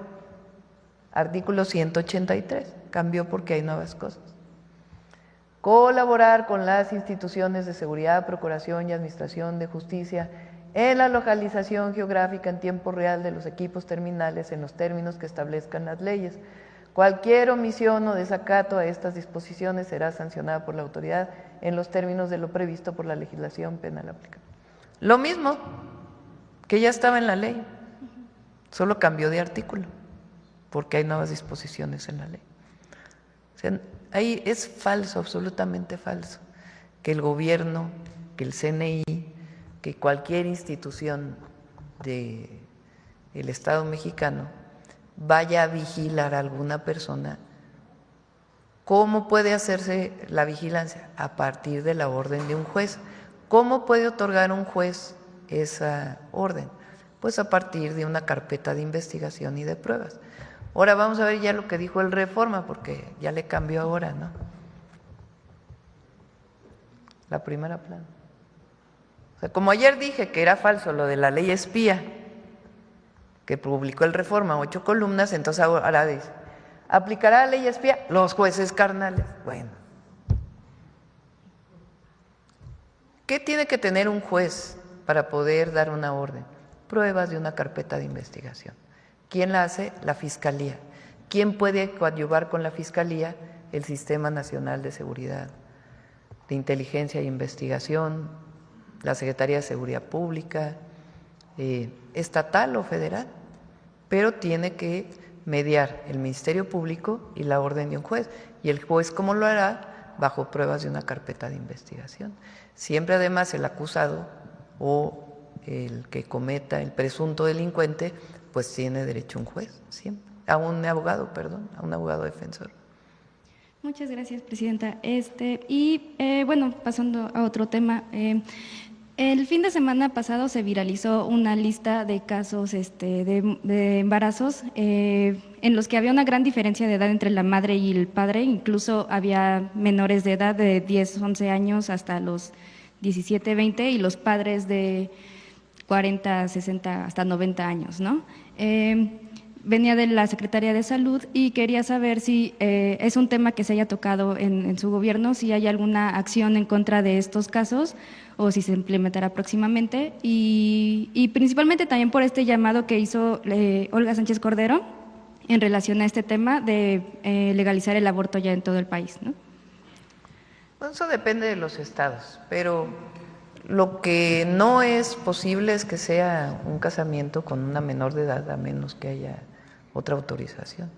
Artículo 183, cambió porque hay nuevas cosas. Colaborar con las instituciones de seguridad, procuración y administración de justicia en la localización geográfica en tiempo real de los equipos terminales en los términos que establezcan las leyes. Cualquier omisión o desacato a estas disposiciones será sancionada por la autoridad en los términos de lo previsto por la legislación penal aplicable. Lo mismo que ya estaba en la ley, solo cambió de artículo, porque hay nuevas disposiciones en la ley. O sea, ahí es falso, absolutamente falso, que el gobierno, que el CNI, que cualquier institución del Estado mexicano vaya a vigilar a alguna persona. ¿Cómo puede hacerse la vigilancia? A partir de la orden de un juez. ¿Cómo puede otorgar un juez esa orden? Pues a partir de una carpeta de investigación y de pruebas. Ahora vamos a ver ya lo que dijo el Reforma, porque ya le cambió ahora, ¿no? La primera plana. O sea, como ayer dije que era falso lo de la ley espía, que publicó el Reforma, 8 columnas, entonces ahora dice, ¿aplicará la ley espía? Los jueces carnales. Bueno. ¿Qué tiene que tener un juez para poder dar una orden? Pruebas de una carpeta de investigación. ¿Quién la hace? La Fiscalía. ¿Quién puede coadyuvar con la Fiscalía? El Sistema Nacional de Seguridad, de Inteligencia e Investigación, la Secretaría de Seguridad Pública, estatal o federal, pero tiene que mediar el Ministerio Público y la orden de un juez. ¿Y el juez cómo lo hará? Bajo pruebas de una carpeta de investigación. Siempre además el acusado o el que cometa, el presunto delincuente, pues tiene derecho a un juez, siempre, a un abogado defensor. Muchas gracias, Presidenta. Bueno, pasando a otro tema, el fin de semana pasado se viralizó una lista de casos de embarazos en los que había una gran diferencia de edad entre la madre y el padre, incluso había menores de edad de 10, 11 años hasta los 17, 20 y los padres de 40, 60, hasta 90 años, ¿no? Venía de la Secretaría de Salud y quería saber si es un tema que se haya tocado en su gobierno, si hay alguna acción en contra de estos casos o si se implementará próximamente y principalmente también por este llamado que hizo Olga Sánchez Cordero en relación a este tema de legalizar el aborto ya en todo el país, ¿no? Bueno, eso depende de los estados, pero lo que no es posible es que sea un casamiento con una menor de edad a menos que haya otra autorización.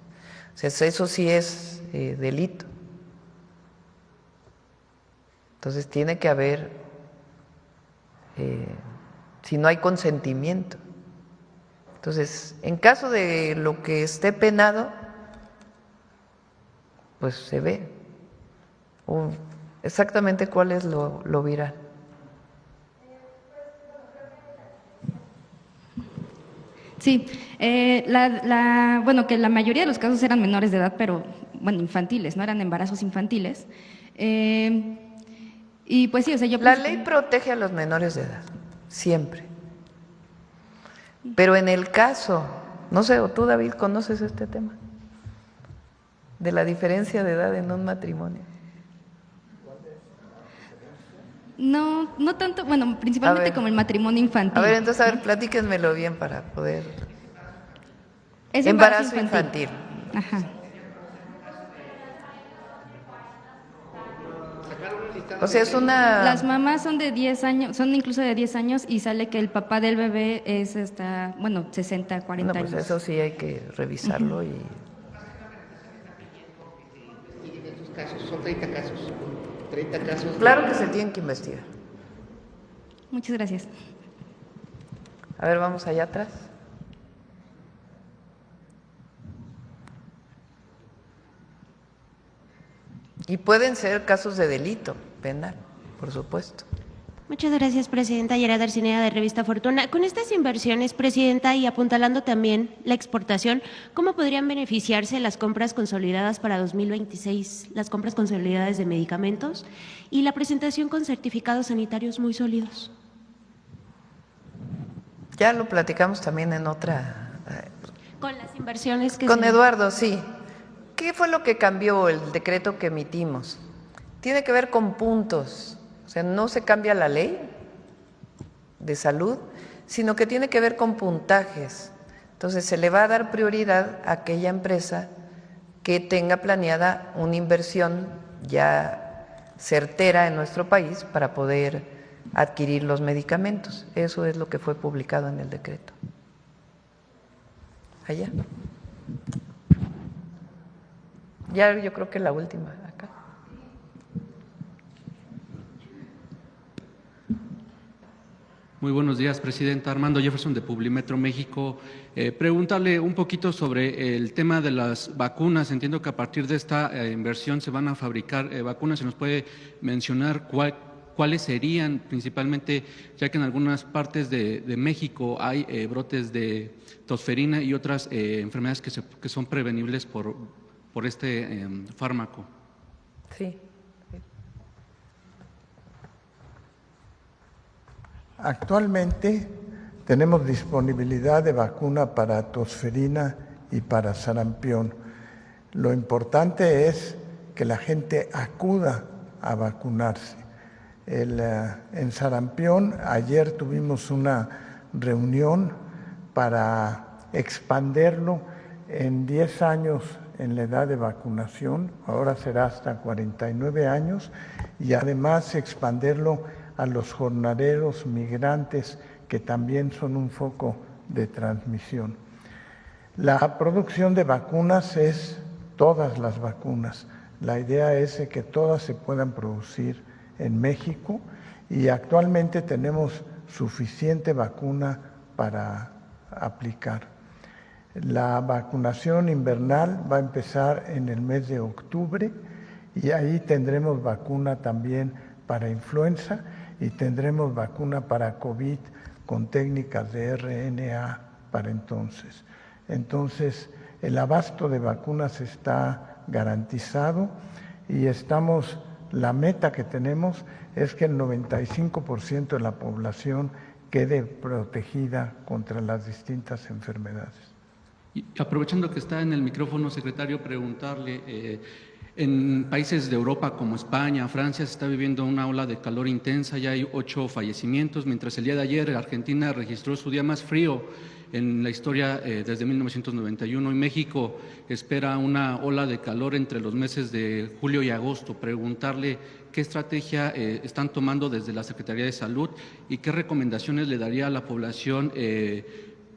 O sea, eso sí es delito. Entonces tiene que haber, si no hay consentimiento. Entonces, en caso de lo que esté penado, pues se ve exactamente cuál es lo viral. Sí, bueno, que la mayoría de los casos eran menores de edad, pero bueno, infantiles, no eran embarazos infantiles. Y pues sí, o sea, yo... La ley protege a los menores de edad, siempre. Pero en el caso, no sé, o tú, David, ¿conoces este tema? De la diferencia de edad en un matrimonio. No, no tanto, bueno, principalmente como el matrimonio infantil. A ver, entonces, a ver, platíquenmelo bien para poder... Es embarazo infantil. Ajá. O sea, es una... Las mamás son de 10 años, son incluso de 10 años y sale que el papá del bebé es hasta, bueno, 60, 40 pues años. Eso sí hay que revisarlo y... Y en estos casos, son 30 casos. 30 casos. Claro que se tienen que investigar. Muchas gracias. A ver, vamos allá atrás. Y pueden ser casos de delito penal, por supuesto. Muchas gracias, Presidenta. Yara Darcinea, de Revista Fortuna. Con estas inversiones, Presidenta, y apuntalando también la exportación, ¿cómo podrían beneficiarse las compras consolidadas para 2026, las compras consolidadas de medicamentos y la presentación con certificados sanitarios muy sólidos? Ya lo platicamos también en otra… Con las inversiones que… Con Eduardo, sí. ¿Qué fue lo que cambió el decreto que emitimos? Tiene que ver con puntos. O sea, no se cambia la ley de salud, sino que tiene que ver con puntajes. Entonces, se le va a dar prioridad a aquella empresa que tenga planeada una inversión ya certera en nuestro país para poder adquirir los medicamentos. Eso es lo que fue publicado en el decreto. Allá. Ya yo creo que la última. Muy buenos días, Presidenta. Armando Jefferson, de Publimetro México. Preguntarle un poquito sobre el tema de las vacunas. Entiendo que a partir de esta inversión se van a fabricar vacunas. ¿Se nos puede mencionar cuáles serían principalmente, ya que en algunas partes de México hay brotes de tosferina y otras enfermedades que son prevenibles por este fármaco? Sí. Actualmente tenemos disponibilidad de vacuna para tosferina y para sarampión. Lo importante es que la gente acuda a vacunarse. En sarampión, ayer tuvimos una reunión para expanderlo en 10 años en la edad de vacunación, ahora será hasta 49 años, y además expanderlo a los jornaleros migrantes, que también son un foco de transmisión. La producción de vacunas es todas las vacunas. La idea es que todas se puedan producir en México y actualmente tenemos suficiente vacuna para aplicar. La vacunación invernal va a empezar en el mes de octubre y ahí tendremos vacuna también para influenza y tendremos vacuna para COVID con técnicas de RNA para entonces. Entonces, el abasto de vacunas está garantizado y la meta que tenemos es que el 95% de la población quede protegida contra las distintas enfermedades. Y aprovechando que está en el micrófono, secretario, preguntarle… En países de Europa como España, Francia, se está viviendo una ola de calor intensa, ya hay 8 fallecimientos, mientras el día de ayer Argentina registró su día más frío en la historia desde 1991 y México espera una ola de calor entre los meses de julio y agosto. Preguntarle qué estrategia están tomando desde la Secretaría de Salud y qué recomendaciones le daría a la población,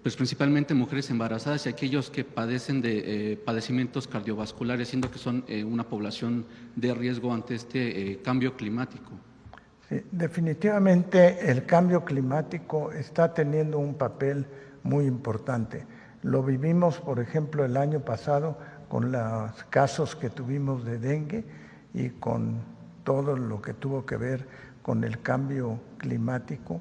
pues principalmente mujeres embarazadas y aquellos que padecen de padecimientos cardiovasculares, siendo que son una población de riesgo ante este cambio climático. Sí, definitivamente el cambio climático está teniendo un papel muy importante. Lo vivimos, por ejemplo, el año pasado con los casos que tuvimos de dengue y con todo lo que tuvo que ver con el cambio climático.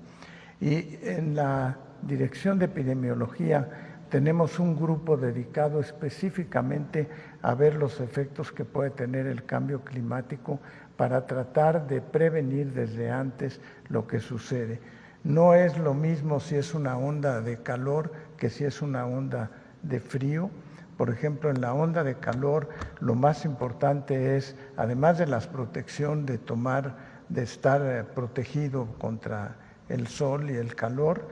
Y en la Dirección de Epidemiología tenemos un grupo dedicado específicamente a ver los efectos que puede tener el cambio climático para tratar de prevenir desde antes lo que sucede. No es lo mismo si es una onda de calor que si es una onda de frío. Por ejemplo, en la onda de calor lo más importante es, además de la protección de estar protegido contra el sol y el calor,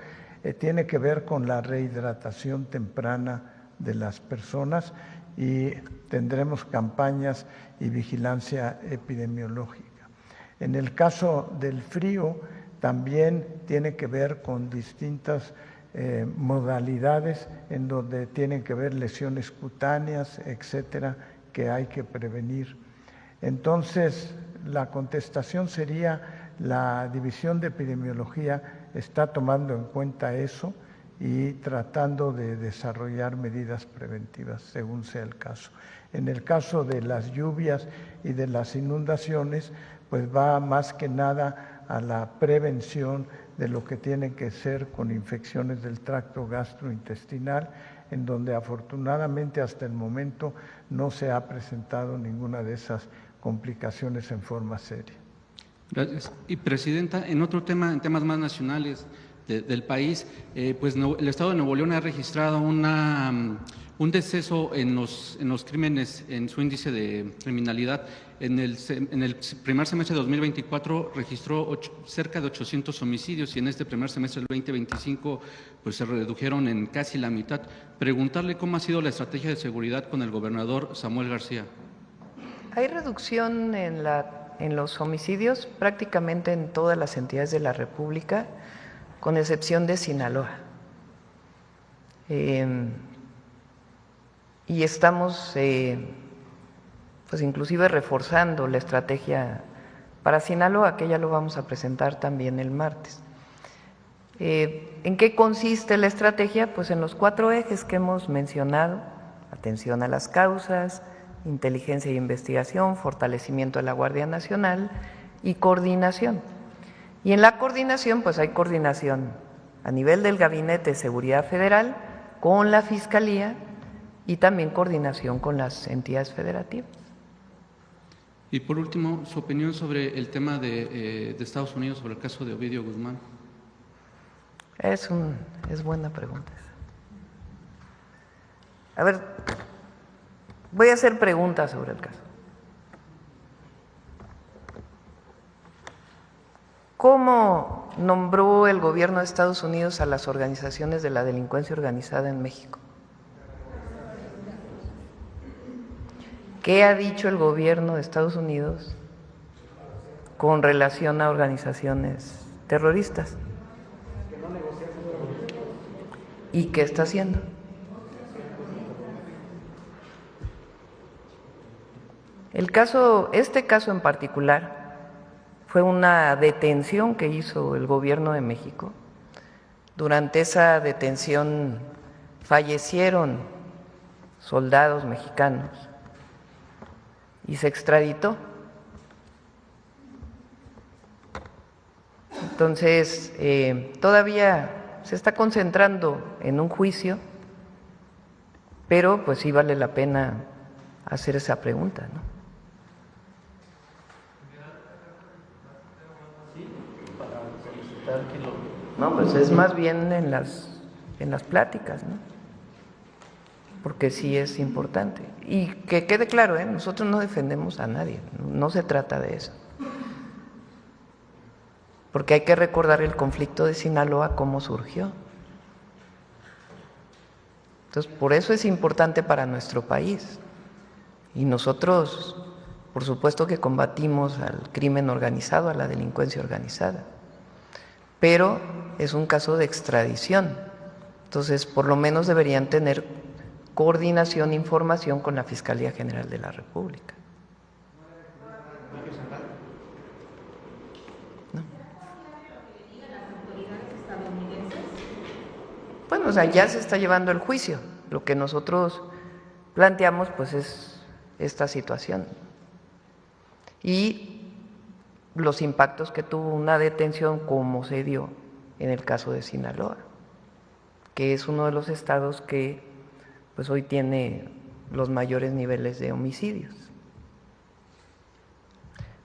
tiene que ver con la rehidratación temprana de las personas y tendremos campañas y vigilancia epidemiológica. En el caso del frío también tiene que ver con distintas modalidades en donde tienen que ver lesiones cutáneas, etcétera, que hay que prevenir. Entonces, la contestación sería: la División de Epidemiología está tomando en cuenta eso y tratando de desarrollar medidas preventivas según sea el caso. En el caso de las lluvias y de las inundaciones, pues va más que nada a la prevención de lo que tiene que ser con infecciones del tracto gastrointestinal, en donde afortunadamente hasta el momento no se ha presentado ninguna de esas complicaciones en forma seria. Gracias. Y Presidenta, en otro tema, en temas más nacionales del país, pues el Estado de Nuevo León ha registrado un deceso en los crímenes, en su índice de criminalidad. En el primer semestre de 2024 registró cerca de 800 homicidios y en este primer semestre del 2025 pues se redujeron en casi la mitad. Preguntarle cómo ha sido la estrategia de seguridad con el gobernador Samuel García. Hay reducción en los homicidios prácticamente en todas las entidades de la República, con excepción de Sinaloa. Y estamos pues inclusive reforzando la estrategia para Sinaloa, que ya lo vamos a presentar también el martes. ¿En qué consiste la estrategia? Pues en los 4 ejes que hemos mencionado: atención a las causas, inteligencia e investigación, fortalecimiento de la Guardia Nacional y coordinación. Y en la coordinación, pues hay coordinación a nivel del Gabinete de Seguridad Federal con la Fiscalía y también coordinación con las entidades federativas. Y por último, su opinión sobre el tema de Estados Unidos, sobre el caso de Ovidio Guzmán. Es buena pregunta. A ver, voy a hacer preguntas sobre el caso. ¿Cómo nombró el gobierno de Estados Unidos a las organizaciones de la delincuencia organizada en México? ¿Qué ha dicho el gobierno de Estados Unidos con relación a organizaciones terroristas? ¿Y qué está haciendo? Este caso en particular fue una detención que hizo el gobierno de México. Durante esa detención fallecieron soldados mexicanos y se extraditó. Entonces, todavía se está concentrando en un juicio, pero pues sí vale la pena hacer esa pregunta, ¿no? No, pues es más bien en las pláticas, ¿no? Porque sí es importante. Y que quede claro, nosotros no defendemos a nadie, no se trata de eso. Porque hay que recordar el conflicto de Sinaloa, cómo surgió. Entonces, por eso es importante para nuestro país. Y nosotros, por supuesto que combatimos al crimen organizado, a la delincuencia organizada. Pero es un caso de extradición. Entonces, por lo menos deberían tener coordinación e información con la Fiscalía General de la República. ¿No? Bueno, o sea, ya se está llevando el juicio. Lo que nosotros planteamos, pues, es esta situación. Y los impactos que tuvo una detención como se dio en el caso de Sinaloa, que es uno de los estados que pues hoy tiene los mayores niveles de homicidios.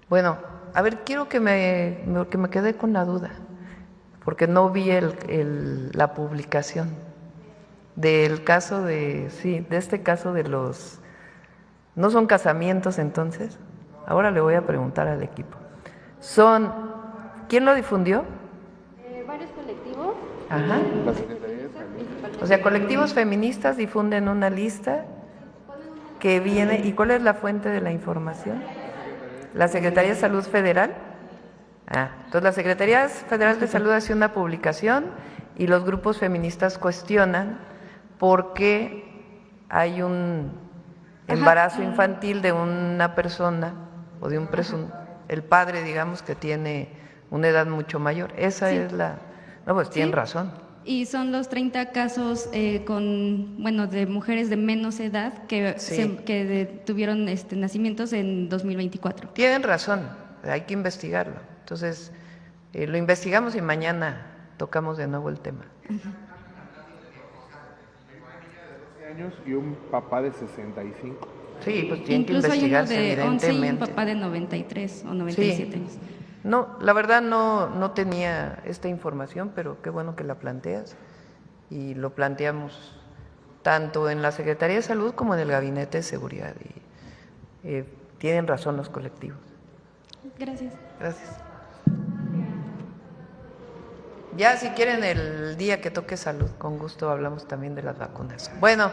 Bueno, a ver, quiero que me quede con la duda, porque no vi la publicación del caso de este caso de los... ¿No son casamientos entonces? Ahora le voy a preguntar al equipo. ¿Quién lo difundió? Varios colectivos. Ajá. O sea, colectivos feministas difunden una lista que viene. ¿Y cuál es la fuente de la información? ¿La Secretaría de Salud Federal? Entonces la Secretaría Federal de Salud hace una publicación y los grupos feministas cuestionan por qué hay un embarazo infantil de una persona o de un presunto, el padre, digamos, que tiene una edad mucho mayor. Esa es la... No, pues tienen razón. Y son los 30 casos de mujeres de menos edad que tuvieron nacimientos en 2024. Tienen razón, hay que investigarlo. Entonces, Lo investigamos y mañana tocamos de nuevo el tema. Años y un papá de 65. Sí, pues tiene que Incluso investigarse, hay uno de 11 y un evidentemente. papá de 93 o 97 años. No, la verdad no tenía esta información, pero qué bueno que la planteas. Y lo planteamos tanto en la Secretaría de Salud como en el Gabinete de Seguridad. Y tienen razón los colectivos. Gracias. Gracias. Ya si quieren el día que toque salud, con gusto hablamos también de las vacunas. Bueno,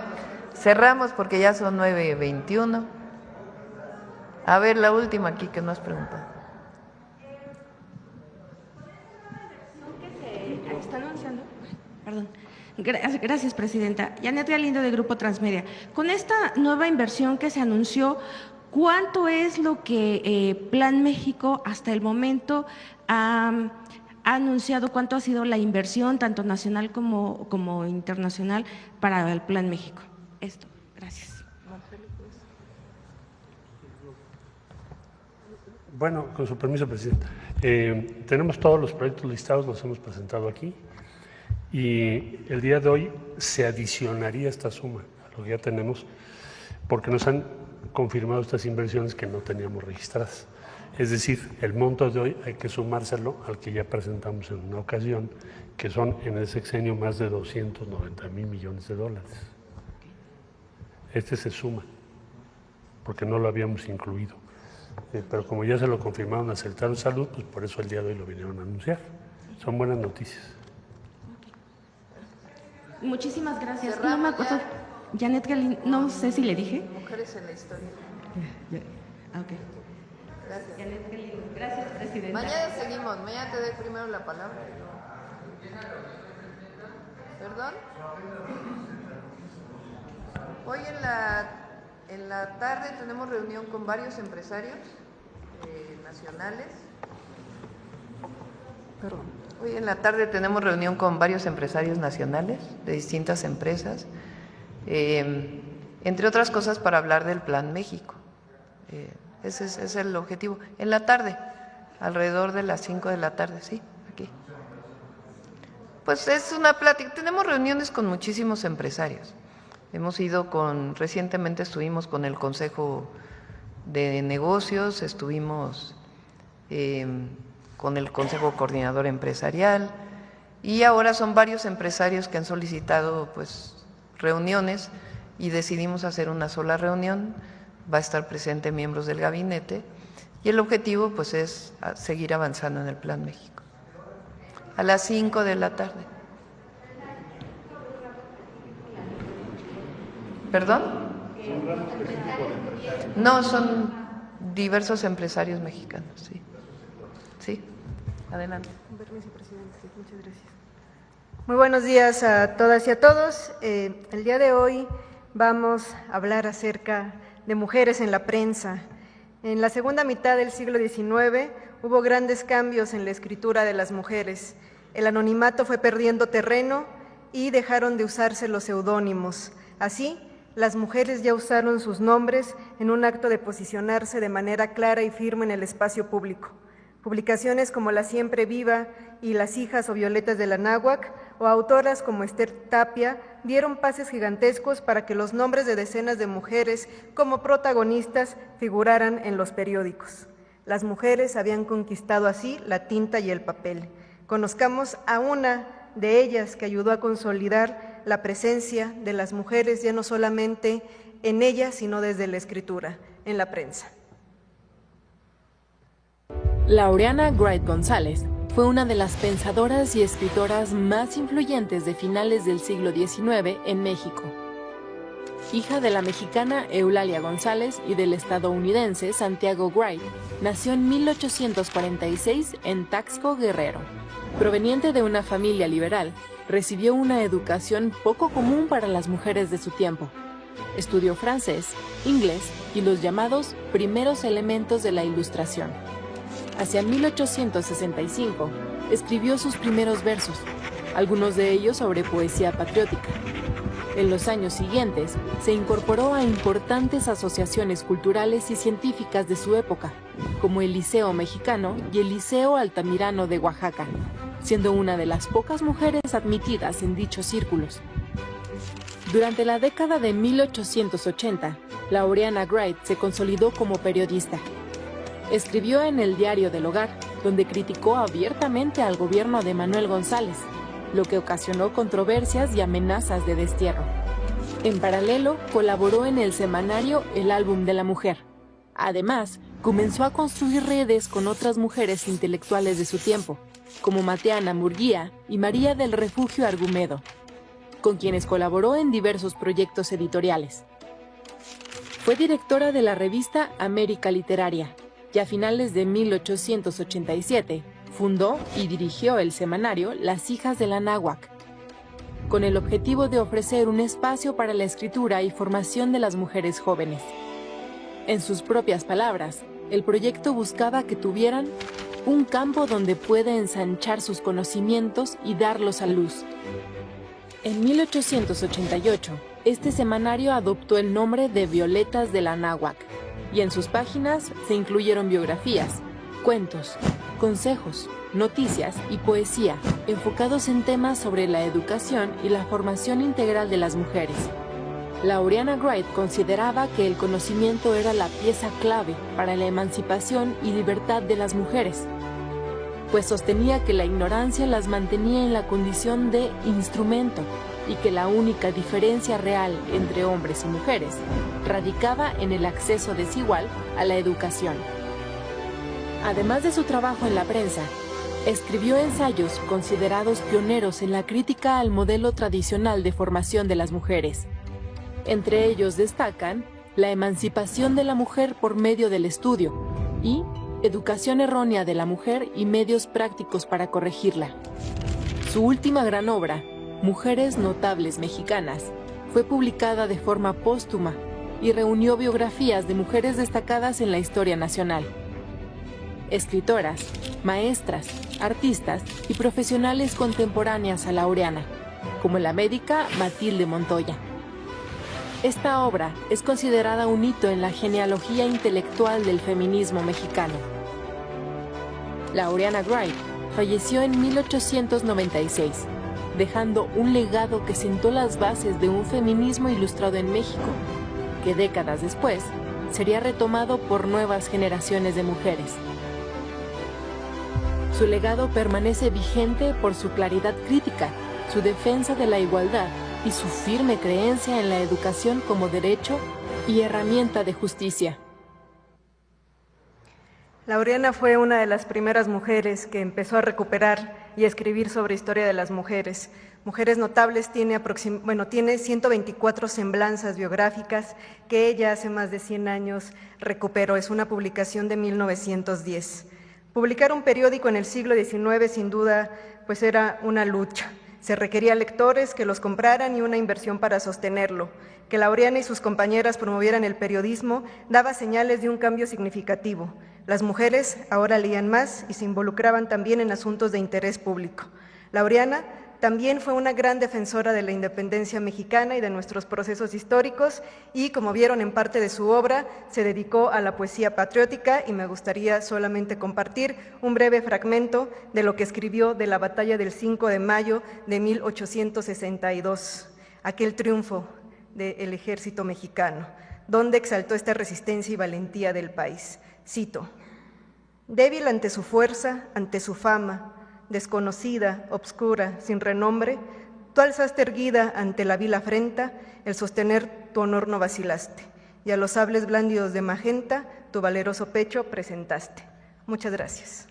cerramos porque ya son 9:21. A ver, la última aquí que no has preguntado. Está anunciando. Perdón. Gracias, Presidenta. Janet Galindo, de Grupo Transmedia. Con esta nueva inversión que se anunció, ¿cuánto es lo que Plan México hasta el momento ha anunciado? ¿Cuánto ha sido la inversión, tanto nacional como internacional, para el Plan México? Esto, gracias. Bueno, con su permiso, Presidenta. Tenemos todos los proyectos listados, los hemos presentado aquí, y el día de hoy se adicionaría esta suma a lo que ya tenemos, porque nos han confirmado estas inversiones que no teníamos registradas. Es decir, el monto de hoy hay que sumárselo al que ya presentamos en una ocasión, que son en el sexenio más de 290,000 millones de dólares. Este se suma, porque no lo habíamos incluido. Pero como ya se lo confirmaron a Secretario de Salud, pues por eso el día de hoy lo vinieron a anunciar. Son buenas noticias. Muchísimas gracias. No me acuerdo. Janet Galindo, no sé si le dije. Mujeres en la historia. Ok. Gracias. Janet Galindo. Gracias, Presidenta. Mañana seguimos. Mañana te doy primero la palabra. ¿Perdón? Hoy en la tarde tenemos reunión con varios empresarios nacionales. Perdón. Hoy en la tarde tenemos reunión con varios empresarios nacionales de distintas empresas, entre otras cosas para hablar del Plan México. Ese es el objetivo. En la tarde, alrededor de las 5 de la tarde, sí, aquí. Pues es una plática. Tenemos reuniones con muchísimos empresarios. Hemos ido recientemente estuvimos con el Consejo de Negocios, estuvimos con el Consejo Coordinador Empresarial, y ahora son varios empresarios que han solicitado pues reuniones y decidimos hacer una sola reunión. Va a estar presente miembros del gabinete y el objetivo pues es seguir avanzando en el Plan México. A las 5 de la tarde. ¿Perdón? No, son diversos empresarios mexicanos, sí. Sí, adelante. Con permiso, Presidente. Muchas gracias. Muy buenos días a todas y a todos. El día de hoy vamos a hablar acerca de mujeres en la prensa. En la segunda mitad del siglo XIX hubo grandes cambios en la escritura de las mujeres. El anonimato fue perdiendo terreno y dejaron de usarse los seudónimos. Así, las mujeres ya usaron sus nombres en un acto de posicionarse de manera clara y firme en el espacio público. Publicaciones como La Siempre Viva y Las Hijas o Violetas de la Náhuac, o autoras como Esther Tapia, dieron pases gigantescos para que los nombres de decenas de mujeres como protagonistas figuraran en los periódicos. Las mujeres habían conquistado así la tinta y el papel. Conozcamos a una de ellas que ayudó a consolidar la presencia de las mujeres ya no solamente en ellas, sino desde la escritura, en la prensa. Laureana Wright González fue una de las pensadoras y escritoras más influyentes de finales del siglo XIX en México. Hija de la mexicana Eulalia González y del estadounidense Santiago Wright, nació en 1846 en Taxco, Guerrero. Proveniente de una familia liberal, recibió una educación poco común para las mujeres de su tiempo. Estudió francés, inglés y los llamados primeros elementos de la Ilustración. Hacia 1865, escribió sus primeros versos, algunos de ellos sobre poesía patriótica. En los años siguientes, se incorporó a importantes asociaciones culturales y científicas de su época, como el Liceo Mexicano y el Liceo Altamirano de Oaxaca, siendo una de las pocas mujeres admitidas en dichos círculos. Durante la década de 1880, Laureana Wright se consolidó como periodista. Escribió en el Diario del Hogar, donde criticó abiertamente al gobierno de Manuel González, lo que ocasionó controversias y amenazas de destierro. En paralelo, colaboró en el semanario El Álbum de la Mujer. Además, comenzó a construir redes con otras mujeres intelectuales de su tiempo, como Mateana Murguía y María del Refugio Argumedo, con quienes colaboró en diversos proyectos editoriales. Fue directora de la revista América Literaria y a finales de 1887 fundó y dirigió el semanario Las Hijas de la Náhuac, con el objetivo de ofrecer un espacio para la escritura y formación de las mujeres jóvenes. En sus propias palabras, el proyecto buscaba que tuvieran un campo donde pueda ensanchar sus conocimientos y darlos a luz. En 1888, este semanario adoptó el nombre de Violetas de la Náhuac, y en sus páginas se incluyeron biografías, cuentos, consejos, noticias y poesía, enfocados en temas sobre la educación y la formación integral de las mujeres. Laureana Wright consideraba que el conocimiento era la pieza clave para la emancipación y libertad de las mujeres, pues sostenía que la ignorancia las mantenía en la condición de instrumento y que la única diferencia real entre hombres y mujeres radicaba en el acceso desigual a la educación. Además de su trabajo en la prensa, escribió ensayos considerados pioneros en la crítica al modelo tradicional de formación de las mujeres. Entre ellos destacan La emancipación de la mujer por medio del estudio y Educación errónea de la mujer y medios prácticos para corregirla. Su última gran obra, Mujeres notables mexicanas, fue publicada de forma póstuma y reunió biografías de mujeres destacadas en la historia nacional. Escritoras, maestras, artistas y profesionales contemporáneas a Laureana, como la médica Matilde Montoya. Esta obra es considerada un hito en la genealogía intelectual del feminismo mexicano. Laureana Wright falleció en 1896, dejando un legado que sentó las bases de un feminismo ilustrado en México, que décadas después sería retomado por nuevas generaciones de mujeres. Su legado permanece vigente por su claridad crítica, su defensa de la igualdad y su firme creencia en la educación como derecho y herramienta de justicia. Laureana fue una de las primeras mujeres que empezó a recuperar y a escribir sobre historia de las mujeres. Mujeres Notables tiene 124 semblanzas biográficas que ella hace más de 100 años recuperó. Es una publicación de 1910. Publicar un periódico en el siglo XIX sin duda pues era una lucha. Se requería lectores que los compraran y una inversión para sostenerlo. Que Laureana y sus compañeras promovieran el periodismo daba señales de un cambio significativo. Las mujeres ahora leían más y se involucraban también en asuntos de interés público. Laureana también fue una gran defensora de la independencia mexicana y de nuestros procesos históricos y, como vieron en parte de su obra, se dedicó a la poesía patriótica y me gustaría solamente compartir un breve fragmento de lo que escribió de la batalla del 5 de mayo de 1862, aquel triunfo del ejército mexicano, donde exaltó esta resistencia y valentía del país. Cito: «Débil ante su fuerza, ante su fama, desconocida, obscura, sin renombre, tú alzaste erguida ante la vil afrenta, el sostener tu honor no vacilaste, y a los sables blándidos de magenta tu valeroso pecho presentaste». Muchas gracias.